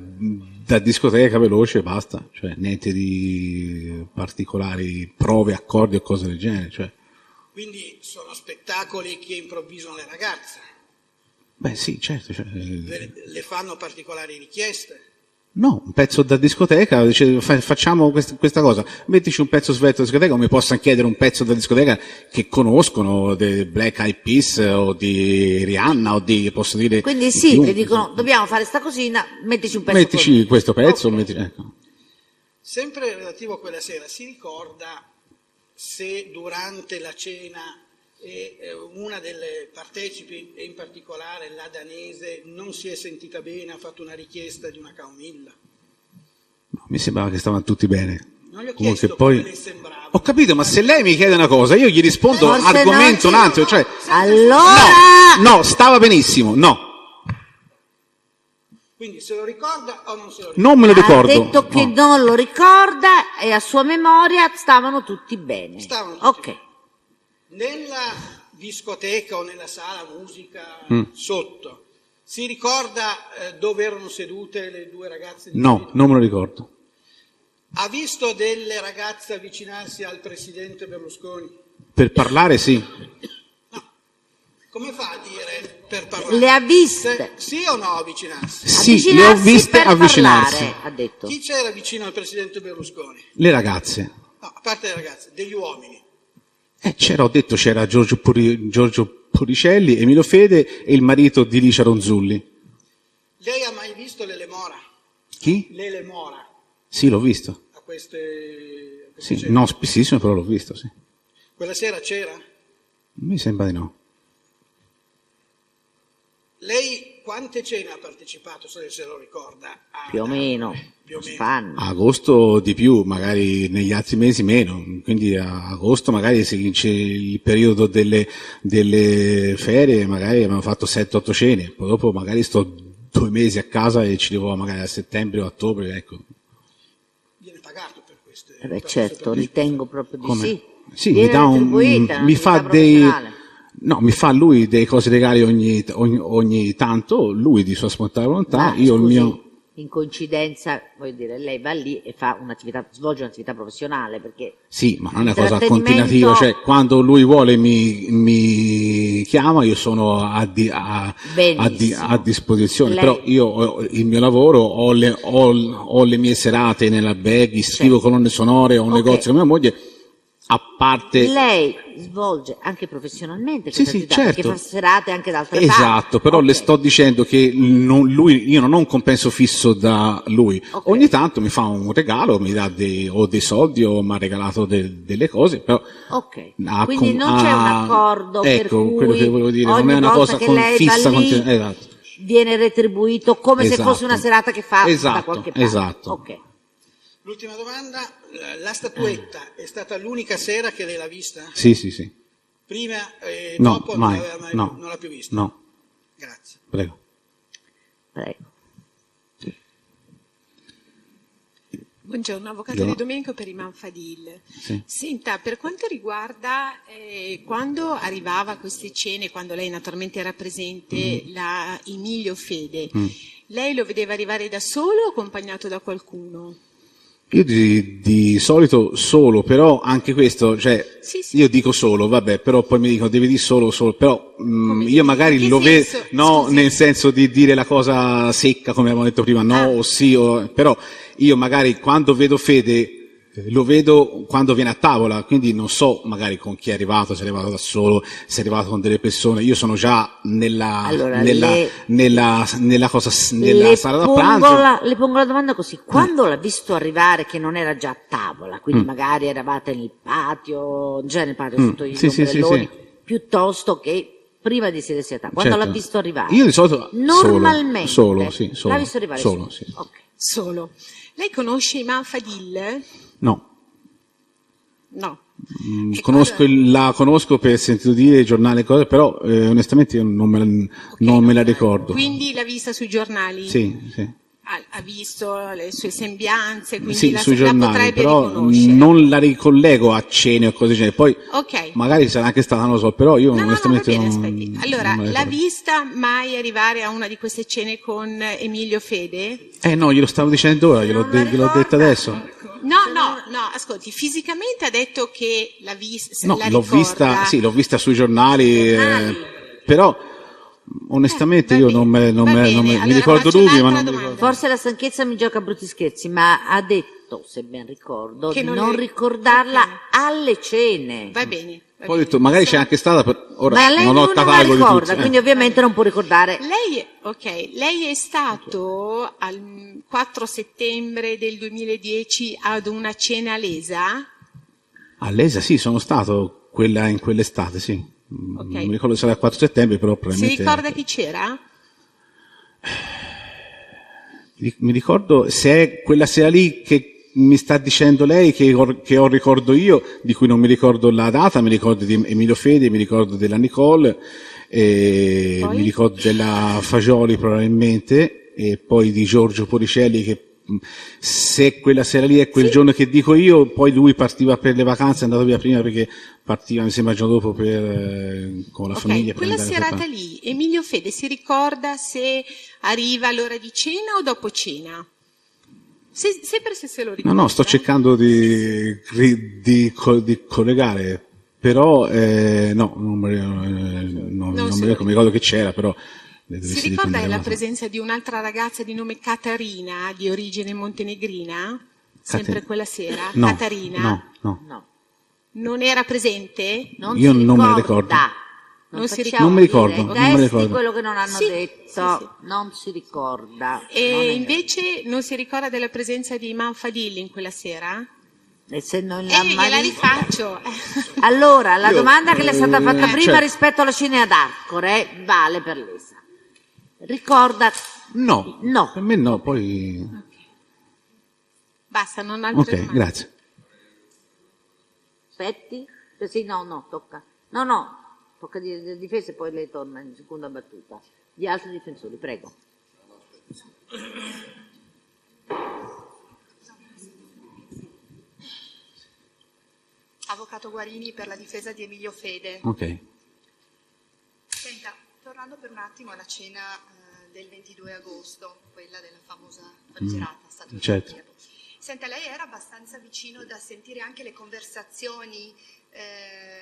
discoteca veloce e basta, cioè niente di particolari prove, accordi o cose del genere, cioè. Quindi sono spettacoli che improvvisano le ragazze, Beh, sì, certo, cioè, le fanno particolari richieste. no, un pezzo da discoteca, dice, facciamo questa cosa, mettici un pezzo svelto da discoteca, o mi possono chiedere un pezzo da discoteca che conoscono, dei Black Eyed Peas o di Rihanna o di, posso dire... Quindi di sì, chiunque. le dicono dobbiamo fare sta cosina, mettici un pezzo Mettici così. questo pezzo, Ok. ecco. Sempre relativo a quella sera, si ricorda se durante la cena una delle partecipi, e in particolare la danese, non si è sentita bene, ha fatto una richiesta di una camomilla? No, mi sembrava che stavano tutti bene. Non gli ho Comunque chiesto poi... come le sembrava. Ho capito, ma se lei mi chiede una cosa, io gli rispondo Forse argomento non un ci- altro, cioè... Allora, No, stava benissimo, no, Quindi se lo ricorda o non se lo ricorda? non me lo ha ricordo. detto che no. non lo ricorda e a sua memoria stavano tutti bene. Stavano tutti Ok. bene. Nella discoteca o nella sala musica sotto, si ricorda dove erano sedute le due ragazze? No, non me lo ricordo. Ha visto delle ragazze avvicinarsi al presidente Berlusconi? Per parlare sì. Come fa a dire per parlare? Le ha viste. Sì o no avvicinarsi? Sì, le ho Avvicinarsi viste per avvicinarsi. parlare, ha detto. Chi c'era vicino al presidente Berlusconi? Le ragazze. No, a parte le ragazze, degli uomini. Ho detto c'era Giorgio Puricelli, Emilio Fede e il marito di Licia Ronzulli. Lei ha mai visto Lele Mora? Chi? Lele Mora Sì, l'ho visto. a queste Sì, cene? no, spessissimo, però l'ho visto, sì. Quella sera c'era? Mi sembra di no. Lei quante cene ha partecipato, se lo ricorda? Più o meno. Più o meno. Fanno. A agosto di più, magari negli altri mesi meno, quindi a agosto magari se c'è il periodo delle ferie, magari abbiamo fatto 7-8 cene, poi dopo magari sto 2 mesi a casa e ci devo magari a settembre o ottobre, ecco. Viene pagato per queste? Eh beh, per certo, queste ritengo proprio di Come? sì. Sì, Viene mi dà retribuita, mi fa un'attività dei, professionale. no, mi fa lui dei cose legali ogni tanto, lui di sua spontanea volontà, Ma, io il scusi, mio, in coincidenza, voglio dire, lei va lì e fa un'attività, svolge un'attività professionale, perché Sì, ma non è una cosa intrattenimento- continuativa, cioè quando lui vuole mi chiama, io sono Benissimo. a disposizione, Lei- però io ho il mio lavoro, ho le mie serate nella Beghi, scrivo Certo. colonne sonore, ho un Ok. negozio con mia moglie, a parte... lei svolge anche professionalmente Sì, questa sì, attività, perché certo. fa serate anche da altre Esatto, parti. però Ok. le sto dicendo che io non ho un compenso fisso da lui. Ok. Ogni tanto mi fa un regalo, mi dà o dei soldi o mi ha regalato delle cose, però Ok, ha quindi non c'è un accordo per ecco, cui quello che volevo dire, non ogni è una volta cosa che lei va fissa, lì esatto. viene retribuito come se Esatto. fosse una serata che fa da Esatto, qualche parte. esatto. Ok. L'ultima domanda, la statuetta è stata l'unica sera che lei l'ha vista? Sì, sì, sì. Prima e No, dopo mai, non l'aveva no, non l'ha più vista? no, Grazie. prego. Prego. Buongiorno, avvocato Buongiorno. Di Domenico per Iman Fadil. Sì. Senta, per quanto riguarda quando arrivava a queste cene, quando lei naturalmente era presente, la Emilio Fede, lei lo vedeva arrivare da solo o accompagnato da qualcuno? Io di solito solo, però anche questo, cioè, Sì, sì. io dico solo, vabbè, però poi mi dicono devi dire solo, però Come io devi magari dire? In lo che vedo, senso? no, Scusi. nel senso di dire la cosa secca, come avevamo detto prima, no Ah. o sì, però io magari quando vedo Fede, lo vedo quando viene a tavola, quindi non so magari con chi è arrivato, se è arrivato da solo, se è arrivato con delle persone, io sono già nella Allora, cosa, nella Le sala da pongo pranzo. le pongo la domanda così: quando l'ha visto arrivare che non era già a tavola, quindi magari eravate nel patio, già nel patio sotto gli Sì, sì, sì, ombrelloni, sì. piuttosto che prima di sedersi a tavola, quando Certo. l'ha visto arrivare? Io di solito normalmente solo, sì, solo. l'ha visto arrivare Solo, sì. Ok. Solo. Lei conosce Iman Fadil? No. No. E Conosco cosa- la conosco per sentito dire, giornale e cose, però onestamente io non me la ricordo. Quindi l'ha vista sui giornali? Sì, sì. Ha visto le sue sembianze, quindi Sì, la sui la giornali, potrebbe però riconoscere. non la ricollego a cene o cose del genere. Poi Ok. magari sarà anche stata, non lo so, però io No, va onestamente bene, non, aspetti. Allora, non me la l'ha ricordo. vista mai arrivare a una di queste cene con Emilio Fede? No, glielo stavo dicendo ora, gliel'ho detto adesso. No, ascolti, fisicamente ha detto che l'ha vista, No, la l'ho ricorda. vista, sì, l'ho vista sui giornali, però onestamente va io bene, non me, non va me- bene. non me- mi Allora ricordo faccio lui, ma un'altra non mi domanda. ricordo. Forse la stanchezza mi gioca brutti scherzi, ma ha detto, se ben ricordo, Che di non non le- ricordarla Ok. alle cene. Va bene. Va Poi ho bene. detto, magari c'è Sono- anche stata, ora Ma lei non ho il non la catalogo di ricorda, tutti. quindi ovviamente non può ricordare. Lei è stato al 4 settembre del 2010 ad una cena a Lesa? All'ESA sì, sono stato in quell'estate, sì. Ok. Non mi ricordo se era il 4 settembre, però Si probabilmente... ricorda chi c'era? Mi ricordo se è quella sera lì che mi sta dicendo lei che ho ricordo io, di cui non mi ricordo la data, mi ricordo di Emilio Fede, mi ricordo della Nicole, Poi? mi ricordo della Fagioli probabilmente, e poi di Giorgio Poricelli che se quella sera lì è quel giorno che dico io, poi lui partiva per le vacanze, è andato via prima perché partiva mi sembra il giorno dopo con la famiglia. per Quella andare a serata fare- lì, Emilio Fede si ricorda se arriva all'ora di cena o dopo cena? Sempre se se lo ricorda. No, sto cercando di collegare, però no, non mi ricordo che c'era, però Si ricorda la presenza di un'altra ragazza di nome Catarina, di origine montenegrina? Sempre quella sera? No, Catarina? no. No, Non era presente? non Io si non me la ricorda. ricordo. Non si facciamo Non mi ricordo, dire non ai me la testi ricordo. quello che non hanno Sì, detto, sì. non si ricorda. Non E è- invece non si ricorda della presenza di Iman Fadil in quella sera? essendo in la Gliela marina- rifaccio. Allora, la domanda che le è stata fatta prima cioè- rispetto alla cena ad Arcore vale per l'ESA. Ricorda? No, No. per me no, poi... Basta, non altre Ok, domande. grazie. Aspetti? Sì, no, tocca. Tocca dire difesa e poi lei torna in seconda battuta. Gli altri difensori, prego. Avvocato Guarini per la difesa di Emilio Fede. Ok. Senta, tornando per un attimo alla cena del 22 agosto, quella della famosa famiggerata statua di certo. Chievo. Senta, lei era abbastanza vicino da sentire anche le conversazioni,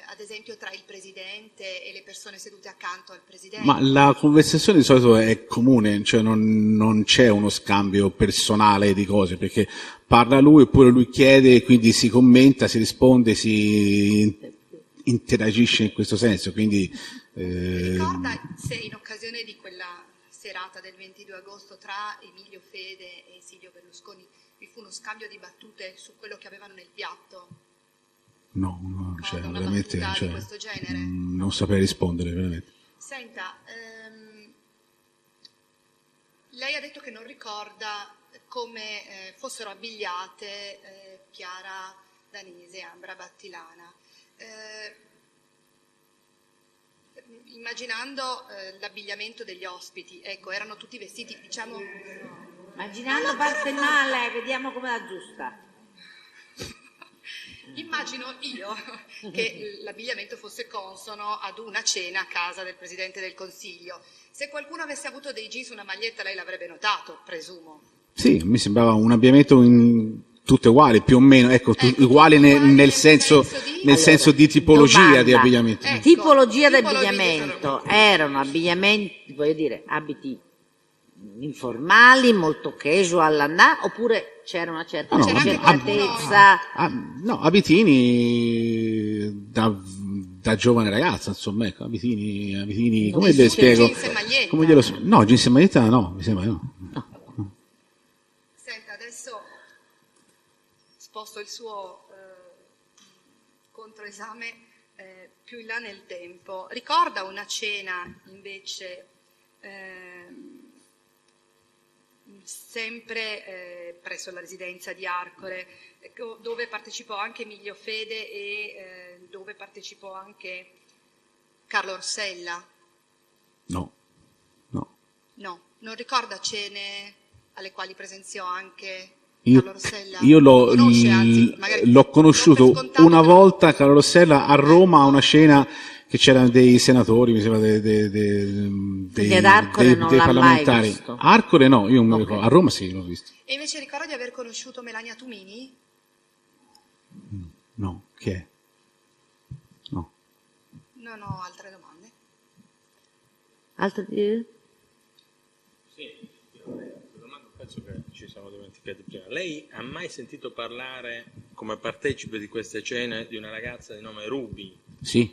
ad esempio tra il Presidente e le persone sedute accanto al Presidente? Ma la conversazione di solito è comune, cioè non c'è uno scambio personale di cose, perché parla lui oppure lui chiede, quindi si commenta, si risponde, si interagisce in questo senso. Quindi, Ricorda se in occasione di quella serata del 22 agosto tra Emilio Fede e Silvio Berlusconi vi fu uno scambio di battute su quello che avevano nel piatto? no, cioè, Una veramente, battuta cioè, di questo genere? non saprei rispondere, veramente. Senta, lei ha detto che non ricorda come fossero abbigliate Chiara Danese e Ambra Battilana. Immaginando l'abbigliamento degli ospiti, ecco, erano tutti vestiti, diciamo... Immaginando parte male, vediamo come la giusta. Immagino io che l'abbigliamento fosse consono ad una cena a casa del Presidente del Consiglio. Se qualcuno avesse avuto dei jeans, una maglietta, lei l'avrebbe notato, presumo. Sì, mi sembrava un abbigliamento tutte uguali, più o meno, ecco, uguali nel senso di tipologia Domanda. di abbigliamento. Tipologia di Tipologia abbigliamento. Erano abbigliamenti, voglio dire, abiti informali, molto casual, oppure c'era una certa No, certezza? no, abitini da giovane ragazza, insomma, ecco, abitini, come le spiego? Jeans e maglietta. Come glielo spiego? No, jeans e maglietta no, mi sembra no. Senta, adesso sposto il suo controesame più in là nel tempo. Ricorda una cena invece sempre presso la residenza di Arcore, dove partecipò anche Emilio Fede e dove partecipò anche Carlo Rossella? No. No, non ricorda cene alle quali presenziò anche Io, Carlo Rossella? io Conosce, anzi, magari l'ho non conosciuto per scontato, una però- volta, Carlo Rossella, a Roma a una cena che c'erano dei senatori, mi sembra, dei ad Arcore non l'ha mai parlamentari. visto? Arcore no, io non me lo Ok. ricordo. A Roma sì, l'ho visto. E invece ricorda di aver conosciuto Melania Tumini? No, che è? No. Non ho altre domande. Altre Sì, penso che ci siamo dimenticati prima. Lei ha mai sentito parlare come partecipe di queste cene di una ragazza di nome Ruby? Sì,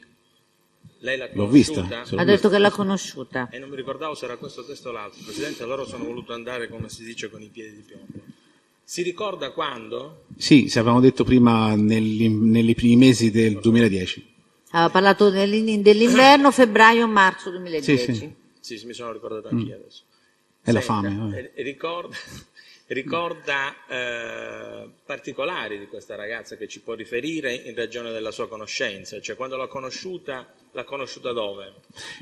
Lei l'ha l'ho vista. conosciuta? sì, Ha l'ho detto vista. che l'ha conosciuta. E non mi ricordavo se era questo testo o l'altro. Presidente, loro sono voluto andare, come si dice, con i piedi di piombo. Si ricorda quando? Sì, se avevamo detto prima nei primi mesi del 2010. Aveva parlato dell'inverno, febbraio-marzo 2010. Sì. Sì, mi sono ricordato anch'io adesso. È la Senta, fame. vabbè. ricorda particolari di questa ragazza che ci può riferire in ragione della sua conoscenza? Cioè, quando l'ha conosciuta dove?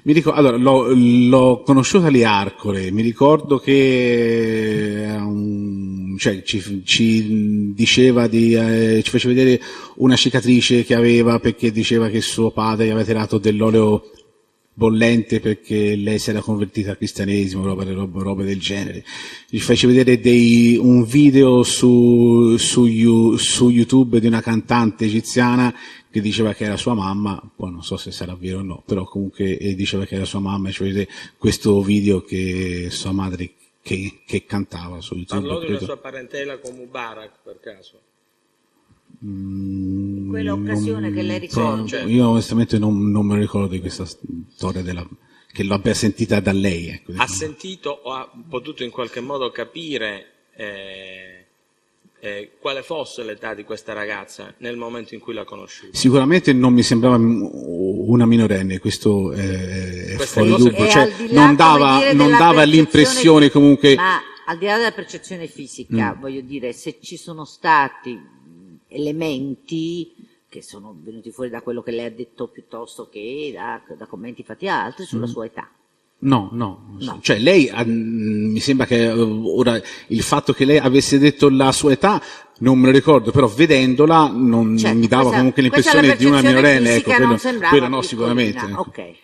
Mi ricordo, allora, l'ho conosciuta lì a Arcore, mi ricordo che cioè, ci diceva ci faceva vedere una cicatrice che aveva perché diceva che suo padre gli aveva tirato dell'olio bollente perché lei si era convertita al cristianesimo, roba del genere. Gli fece vedere un video su YouTube di una cantante egiziana che diceva che era sua mamma, poi non so se sarà vero o no, però comunque diceva che era sua mamma e ci vedere questo video che sua madre che cantava su YouTube. Parlò di una credo. sua parentela con Mubarak, per caso? In quell'occasione che lei ricorda. Cioè- Io onestamente non me lo ricordo di questa storia che l'abbia sentita da lei. Ecco, Ha diciamo. sentito o ha potuto in qualche modo capire quale fosse l'età di questa ragazza nel momento in cui l'ha conosciuta? Sicuramente non mi sembrava una minorenne, questo è Queste fuori cose- dubbio, E cioè al di là, non come dava, dire, non della dava percezione l'impressione comunque. Ma al di là della percezione fisica, voglio dire, se ci sono stati elementi che sono venuti fuori da quello che lei ha detto piuttosto che da commenti fatti a altri sulla sua età. No. Cioè lei, mi sembra che ora il fatto che lei avesse detto la sua età non me lo ricordo, però vedendola non Certo, mi dava questa- comunque questa è la l'impressione di una percezione minorenne, fisica, ecco, non sembrava quello no piccolina. sicuramente. Ok.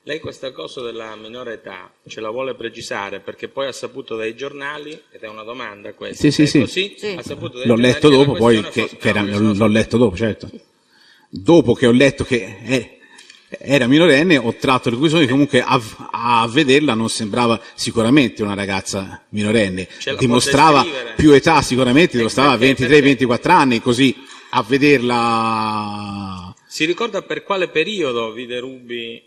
Lei questa cosa della minore età ce la vuole precisare perché poi ha saputo dai giornali, ed è una domanda questa, Sì, sì, così, sì. ha saputo dai L'ho giornali letto che la dopo, poi questione che era, fosse- l'ho letto dopo, certo. Dopo che ho letto che era minorenne, ho tratto le conclusioni che comunque a vederla non sembrava sicuramente una ragazza minorenne, Ce la può dimostrava descrivere? più età sicuramente, dimostrava perché? 23-24 anni, così a vederla... Si ricorda per quale periodo vide Ruby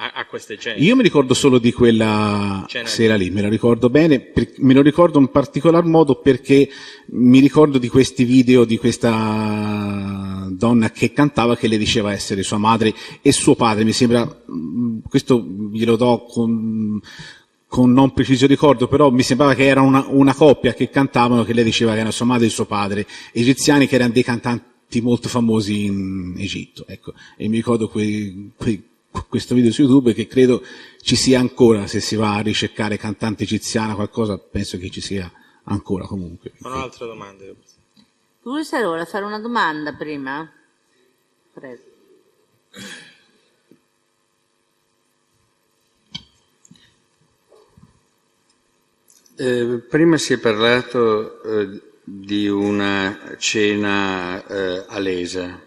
a queste cene? Io mi ricordo solo di quella Cena sera lì, me la ricordo bene, me lo ricordo in particolar modo perché mi ricordo di questi video di questa donna che cantava che le diceva essere sua madre e suo padre, mi sembra, questo glielo do con non preciso ricordo, però mi sembrava che era una coppia che cantavano, che lei diceva che era sua madre e suo padre, egiziani che erano dei cantanti molto famosi in Egitto, ecco, e mi ricordo questo video su YouTube che credo ci sia ancora, se si va a ricercare cantante egiziana qualcosa, penso che ci sia ancora comunque. Non ho altre domande. Professore, vuole fare una domanda prima? Prego. Prima si è parlato di una cena a Lesa.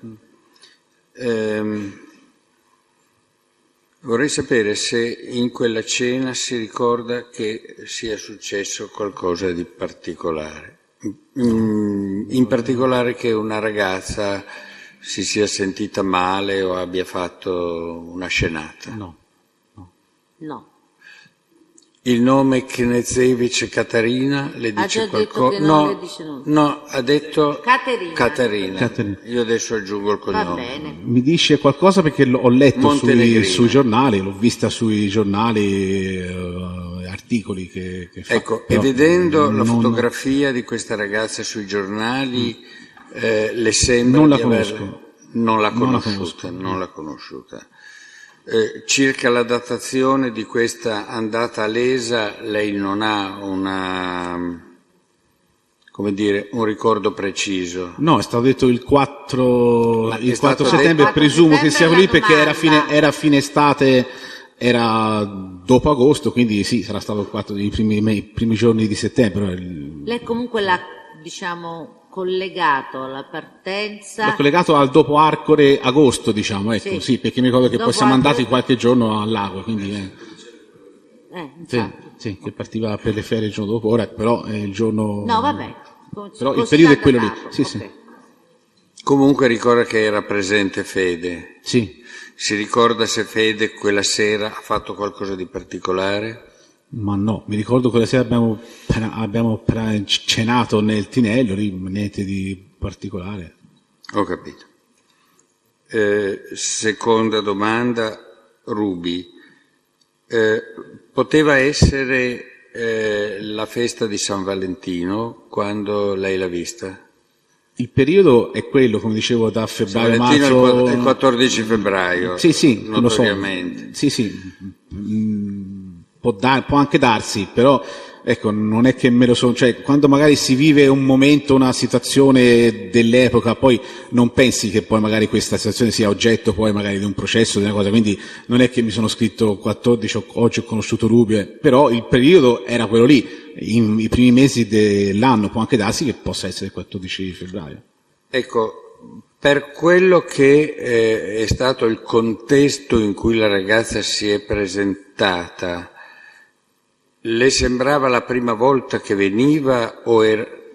Vorrei sapere se in quella cena si ricorda che sia successo qualcosa di particolare. In particolare che una ragazza si sia sentita male o abbia fatto una scenata. No. No. Il nome Knezevich Caterina le Ha dice già detto qualcosa? che non le dice nulla. No, ha detto Caterina. Caterina. Io adesso aggiungo il Va cognome. bene. Mi dice qualcosa perché ho letto Montenegrina. sui giornali, l'ho vista sui giornali, articoli che fa. Ecco, e però vedendo la non- fotografia di questa ragazza sui giornali, le sembra Non la di averla- conosco. Non l'ha Non la conosciuta, conosco. non l'ha conosciuta. Circa la datazione di questa andata a Lesa, lei non ha un ricordo preciso. No, è stato detto il 4, Ma è il 4 stato settembre, detto- presumo che sia lì settembre perché la domanda. era fine estate, era dopo agosto, quindi sì, sarà stato il 4 dei primi giorni di settembre. Lei comunque l'ha, diciamo, collegato alla partenza. L'ho collegato al dopo Arcore agosto, diciamo, ecco, Sì. sì, perché mi ricordo che Dopo poi siamo andati Arcore- qualche giorno al lago, quindi sì, Infatti. sì, che partiva per le ferie il giorno dopo, ora però è il giorno... No, vabbè. Però il periodo è quello lì, Capo, sì, ok. sì. Comunque ricorda che era presente Fede. Sì, Si ricorda se Fede quella sera ha fatto qualcosa di particolare? ma no, mi ricordo quella sera abbiamo cenato nel Tinello, lì, niente di particolare. Ho capito. Seconda domanda, Ruby. Poteva essere la festa di San Valentino quando lei l'ha vista? Il periodo è quello, come dicevo, da San febbraio Valentino marzo. è il 14 febbraio, Sì, sì, lo so. notoriamente. Sì, sì. Può anche darsi, però ecco, non è che me lo so, cioè quando magari si vive un momento, una situazione dell'epoca, poi non pensi che poi magari questa situazione sia oggetto poi magari di un processo, di una cosa, quindi non è che mi sono scritto 14, oggi ho conosciuto Rubio, però il periodo era quello lì, i primi mesi dell'anno, può anche darsi che possa essere il 14 febbraio. Ecco, per quello che è stato il contesto in cui la ragazza si è presentata, le sembrava la prima volta che veniva o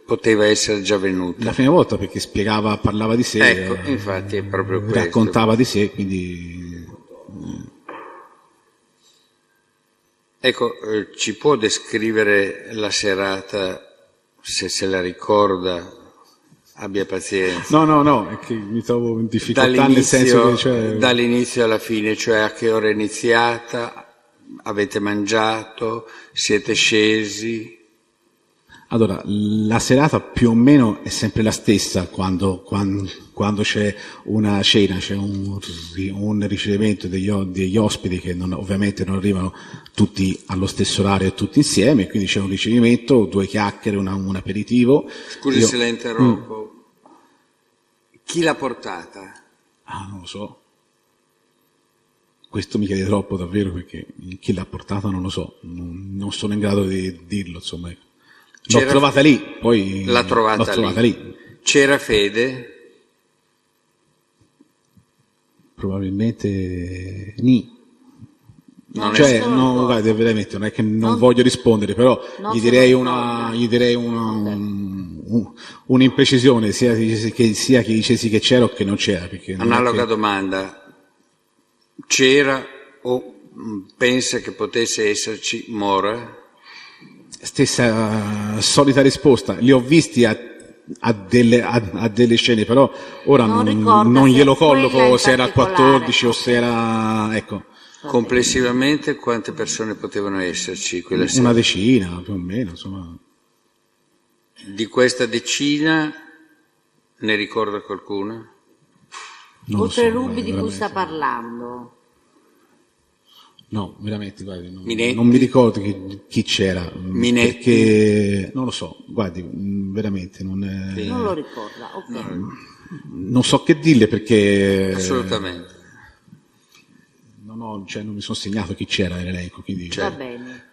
poteva essere già venuta? La prima volta perché parlava di sé, Ecco, infatti è proprio questo. raccontava di sé, quindi... Ecco, ci può descrivere la serata, se se la ricorda, abbia pazienza. No, è che mi trovo in difficoltà nel senso che... Dall'inizio alla fine, cioè a che ora è iniziata, avete mangiato, siete scesi? Allora, la serata più o meno è sempre la stessa quando c'è una cena, c'è un ricevimento degli ospiti che ovviamente non arrivano tutti allo stesso orario e tutti insieme, quindi c'è un ricevimento, 2 chiacchiere, un aperitivo. Scusi se la interrompo. Chi l'ha portata? Non lo so. questo mi chiede troppo davvero, perché chi l'ha portata non lo so, non sono in grado di dirlo, insomma. L'ho trovata lì, poi l'ha trovata lì. C'era fede? Probabilmente nì. Non Cioè, so, no, guarda, veramente non è che non voglio rispondere, però non gli se direi lo un'imprecisione, sia che dicessi che c'era o che non c'era. Perché non Analoga è che... domanda. C'era o pensa che potesse esserci Mora? Stessa solita risposta. Li ho visti a delle scene, però ora non glielo colloco se era al 14 o se era... Ecco. Complessivamente quante persone potevano esserci quella sera? Una decina, più o meno, insomma. Di questa decina ne ricorda qualcuno? Oltre Rubi di cui sta parlando. No, veramente, guardi, Minetti? non mi ricordo chi c'era. Minetti? Perché, non lo so, guardi, veramente, Non lo ricorda, ok. non so che dirle perché... Assolutamente. non mi sono segnato chi c'era nell'elenco, quindi... Va bene.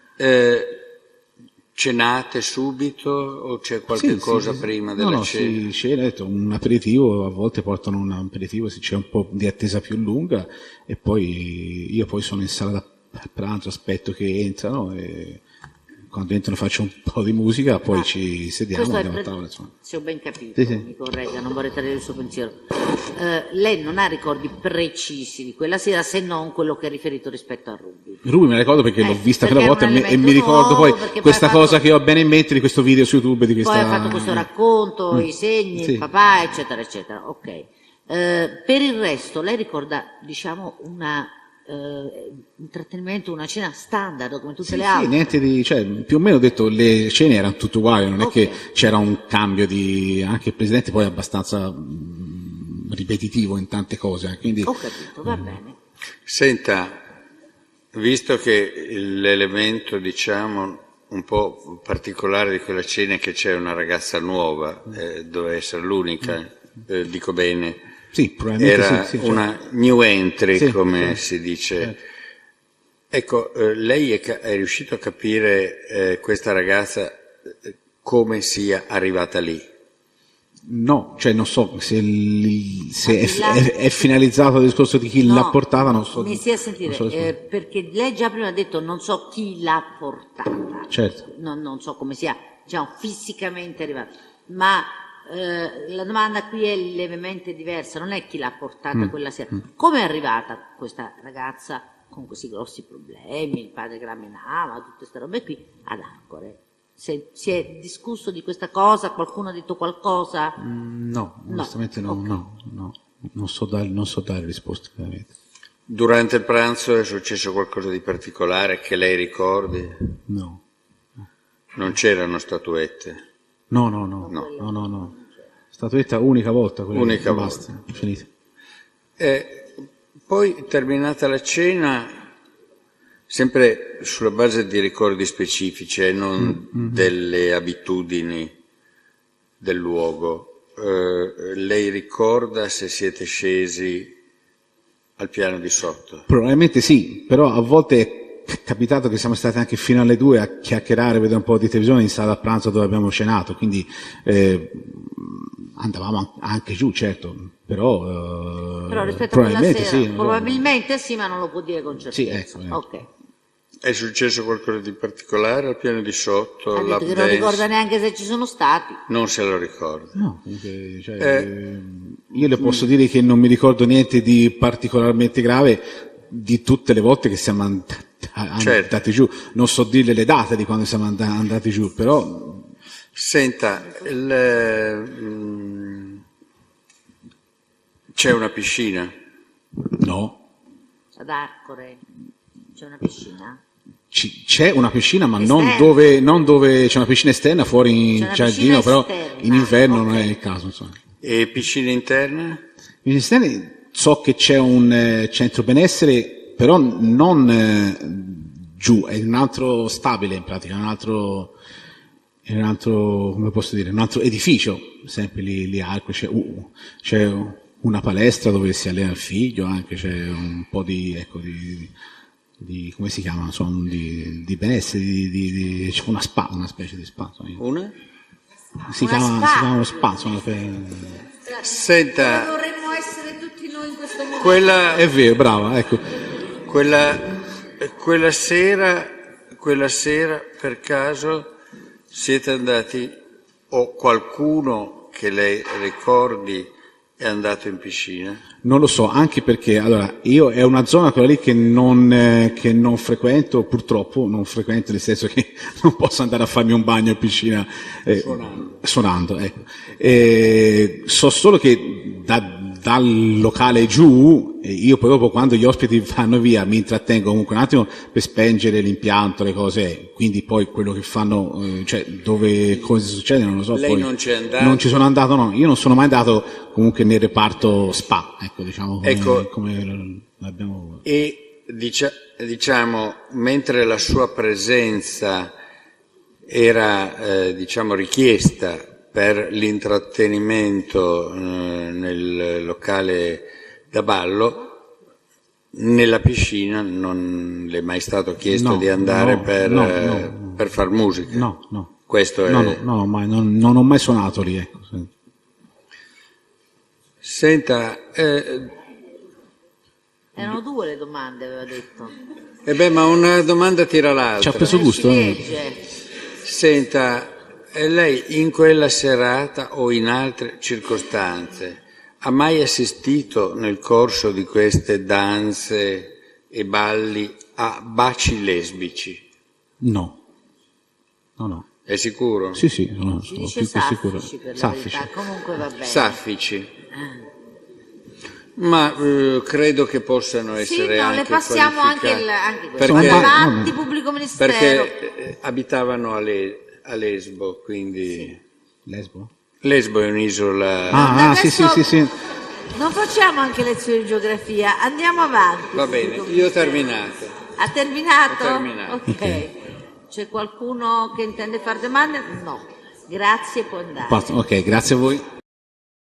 Cenate subito o c'è qualche cosa prima della cena? Sì, cena, ho detto, un aperitivo, a volte portano un aperitivo se c'è un po' di attesa più lunga, e poi io sono in sala da pranzo, aspetto che entrano, e quando entrano faccio un po' di musica, poi ci sediamo e andiamo a tavola, insomma. Se ho ben capito, Sì. mi corregga, non vorrei tradire il suo pensiero. Lei non ha ricordi precisi di quella sera, se non quello che ha riferito rispetto a Rubi. Rubi me la ricordo perché l'ho vista perché quella è un volta e mi elemento ricordo nuovo, poi perché questa poi ha cosa fatto- che ho bene in mente di questo video su YouTube, di questa... Poi ha fatto questo racconto, i segni, Sì. il papà, eccetera, eccetera. Ok. Per il resto, lei ricorda, diciamo, un intrattenimento, una cena standard, come tutte Sì, le sì, altre? niente di, cioè, più o meno ho detto, le scene erano tutte uguali, non è Ok. che c'era un cambio di, anche il presidente poi è abbastanza ripetitivo in tante cose, quindi... Ho capito, va bene. Senta, visto che l'elemento, diciamo, un po' particolare di quella cena è che c'è una ragazza nuova, doveva essere l'unica, dico bene, Sì, probabilmente era sì, una new entry, Sì, come sì. si dice. Certo. Ecco, lei è riuscito a capire questa ragazza come sia arrivata lì? No, cioè non so se là- è finalizzato il discorso di chi No, l'ha portata, non so. Mi stia a sentire, non so rispondere. perché lei già prima ha detto non so chi l'ha portata. Certo. Non so come sia, diciamo, fisicamente arrivata, ma la domanda qui è lievemente diversa, non è chi l'ha portata quella sera. Come è arrivata questa ragazza con questi grossi problemi, il padre che la menava, tutte queste robe qui, ad Arcore? Si è discusso di questa cosa? Qualcuno ha detto qualcosa? No, No, onestamente ok. no, non so dare risposte, veramente. Durante il pranzo è successo qualcosa di particolare che lei ricordi? No. Non c'erano statuette? No. Statuetta unica volta, quella Unica e volta. basta, finito. Poi, terminata la cena, sempre sulla base di ricordi specifici e non delle abitudini del luogo, lei ricorda se siete scesi al piano di sotto? Probabilmente sì, però a volte è capitato che siamo stati anche fino alle 2 a chiacchierare, vedere un po' di televisione in sala a pranzo dove abbiamo cenato, quindi andavamo anche giù, certo, però rispetto a quella probabilmente sera, sì. probabilmente sì, ma non lo può dire con Sì, certezza. ecco. Ok. È successo qualcosa di particolare al piano di sotto? Ha lap detto che non dance? ricorda neanche se ci sono stati. Non se lo ricorda. No, io le posso dire che non mi ricordo niente di particolarmente grave di tutte le volte che siamo andati giù. Non so dirle le date di quando siamo andati giù, però... Senta, c'è una piscina? No. Ad Arcore c'è una piscina? C'è una piscina, ma Esterna. non dove c'è una piscina esterna, fuori C'è in una giardino, piscina però esterna, in inverno ok. non è il caso, insomma. E piscina interna? In esterni so che c'è un centro benessere, però non giù, è un altro stabile in pratica, un altro, come posso dire, un altro edificio, sempre lì a Arco, c'è una palestra dove si allena il figlio, anche c'è un po' di, ecco, di come si chiama, insomma, di benessere, c'è una spa, una specie di spa. Insomma. Una? Si chiama uno spa, insomma, Senta, Vorremmo essere tutti noi in questo momento. quella, è vero, brava, ecco. quella sera per caso siete andati, o qualcuno che lei ricordi è andato in piscina? Non lo so, anche perché, allora, io è una zona quella lì che non frequento, purtroppo non frequento, nel senso che non posso andare a farmi un bagno in piscina suonando, ecco. So solo che dal locale giù, io poi dopo quando gli ospiti vanno via mi intrattengo comunque un attimo per spengere l'impianto, le cose, quindi poi quello che fanno, cioè dove cosa succede non lo so. Lei poi non c'è andato? Non ci sono andato, no, io non sono mai andato comunque nel reparto spa, ecco, diciamo come l'abbiamo. E diciamo, mentre la sua presenza era diciamo richiesta per l'intrattenimento nel locale da ballo, nella piscina non le è mai stato chiesto di andare per far musica? No. Questo è... No, mai, non ho mai suonato lì, ecco. Sì. Senta, Erano 2 le domande, aveva detto. ma una domanda tira l'altra. Ci ha preso gusto? Si legge. Senta, lei in quella serata o in altre circostanze ha mai assistito nel corso di queste danze e balli a baci lesbici? No. È sicuro? Sì, sono Si più dice che sicuro. saffici per la Saffici. verità, comunque va bene. Saffici. Ma credo che possano essere Sì, no, anche le passiamo anche, qualificati. anche questo. Perché- Avanti, pubblico ministero. Perché abitavano a Lesbo, quindi... Lesbo? Lesbo è un'isola... Adesso- sì. Non facciamo anche lezioni di geografia, andiamo avanti. Va bene, io ho terminato. Ha terminato? Ho terminato. Ok. C'è qualcuno che intende fare domande? No. Grazie, può andare. Ok, grazie a voi.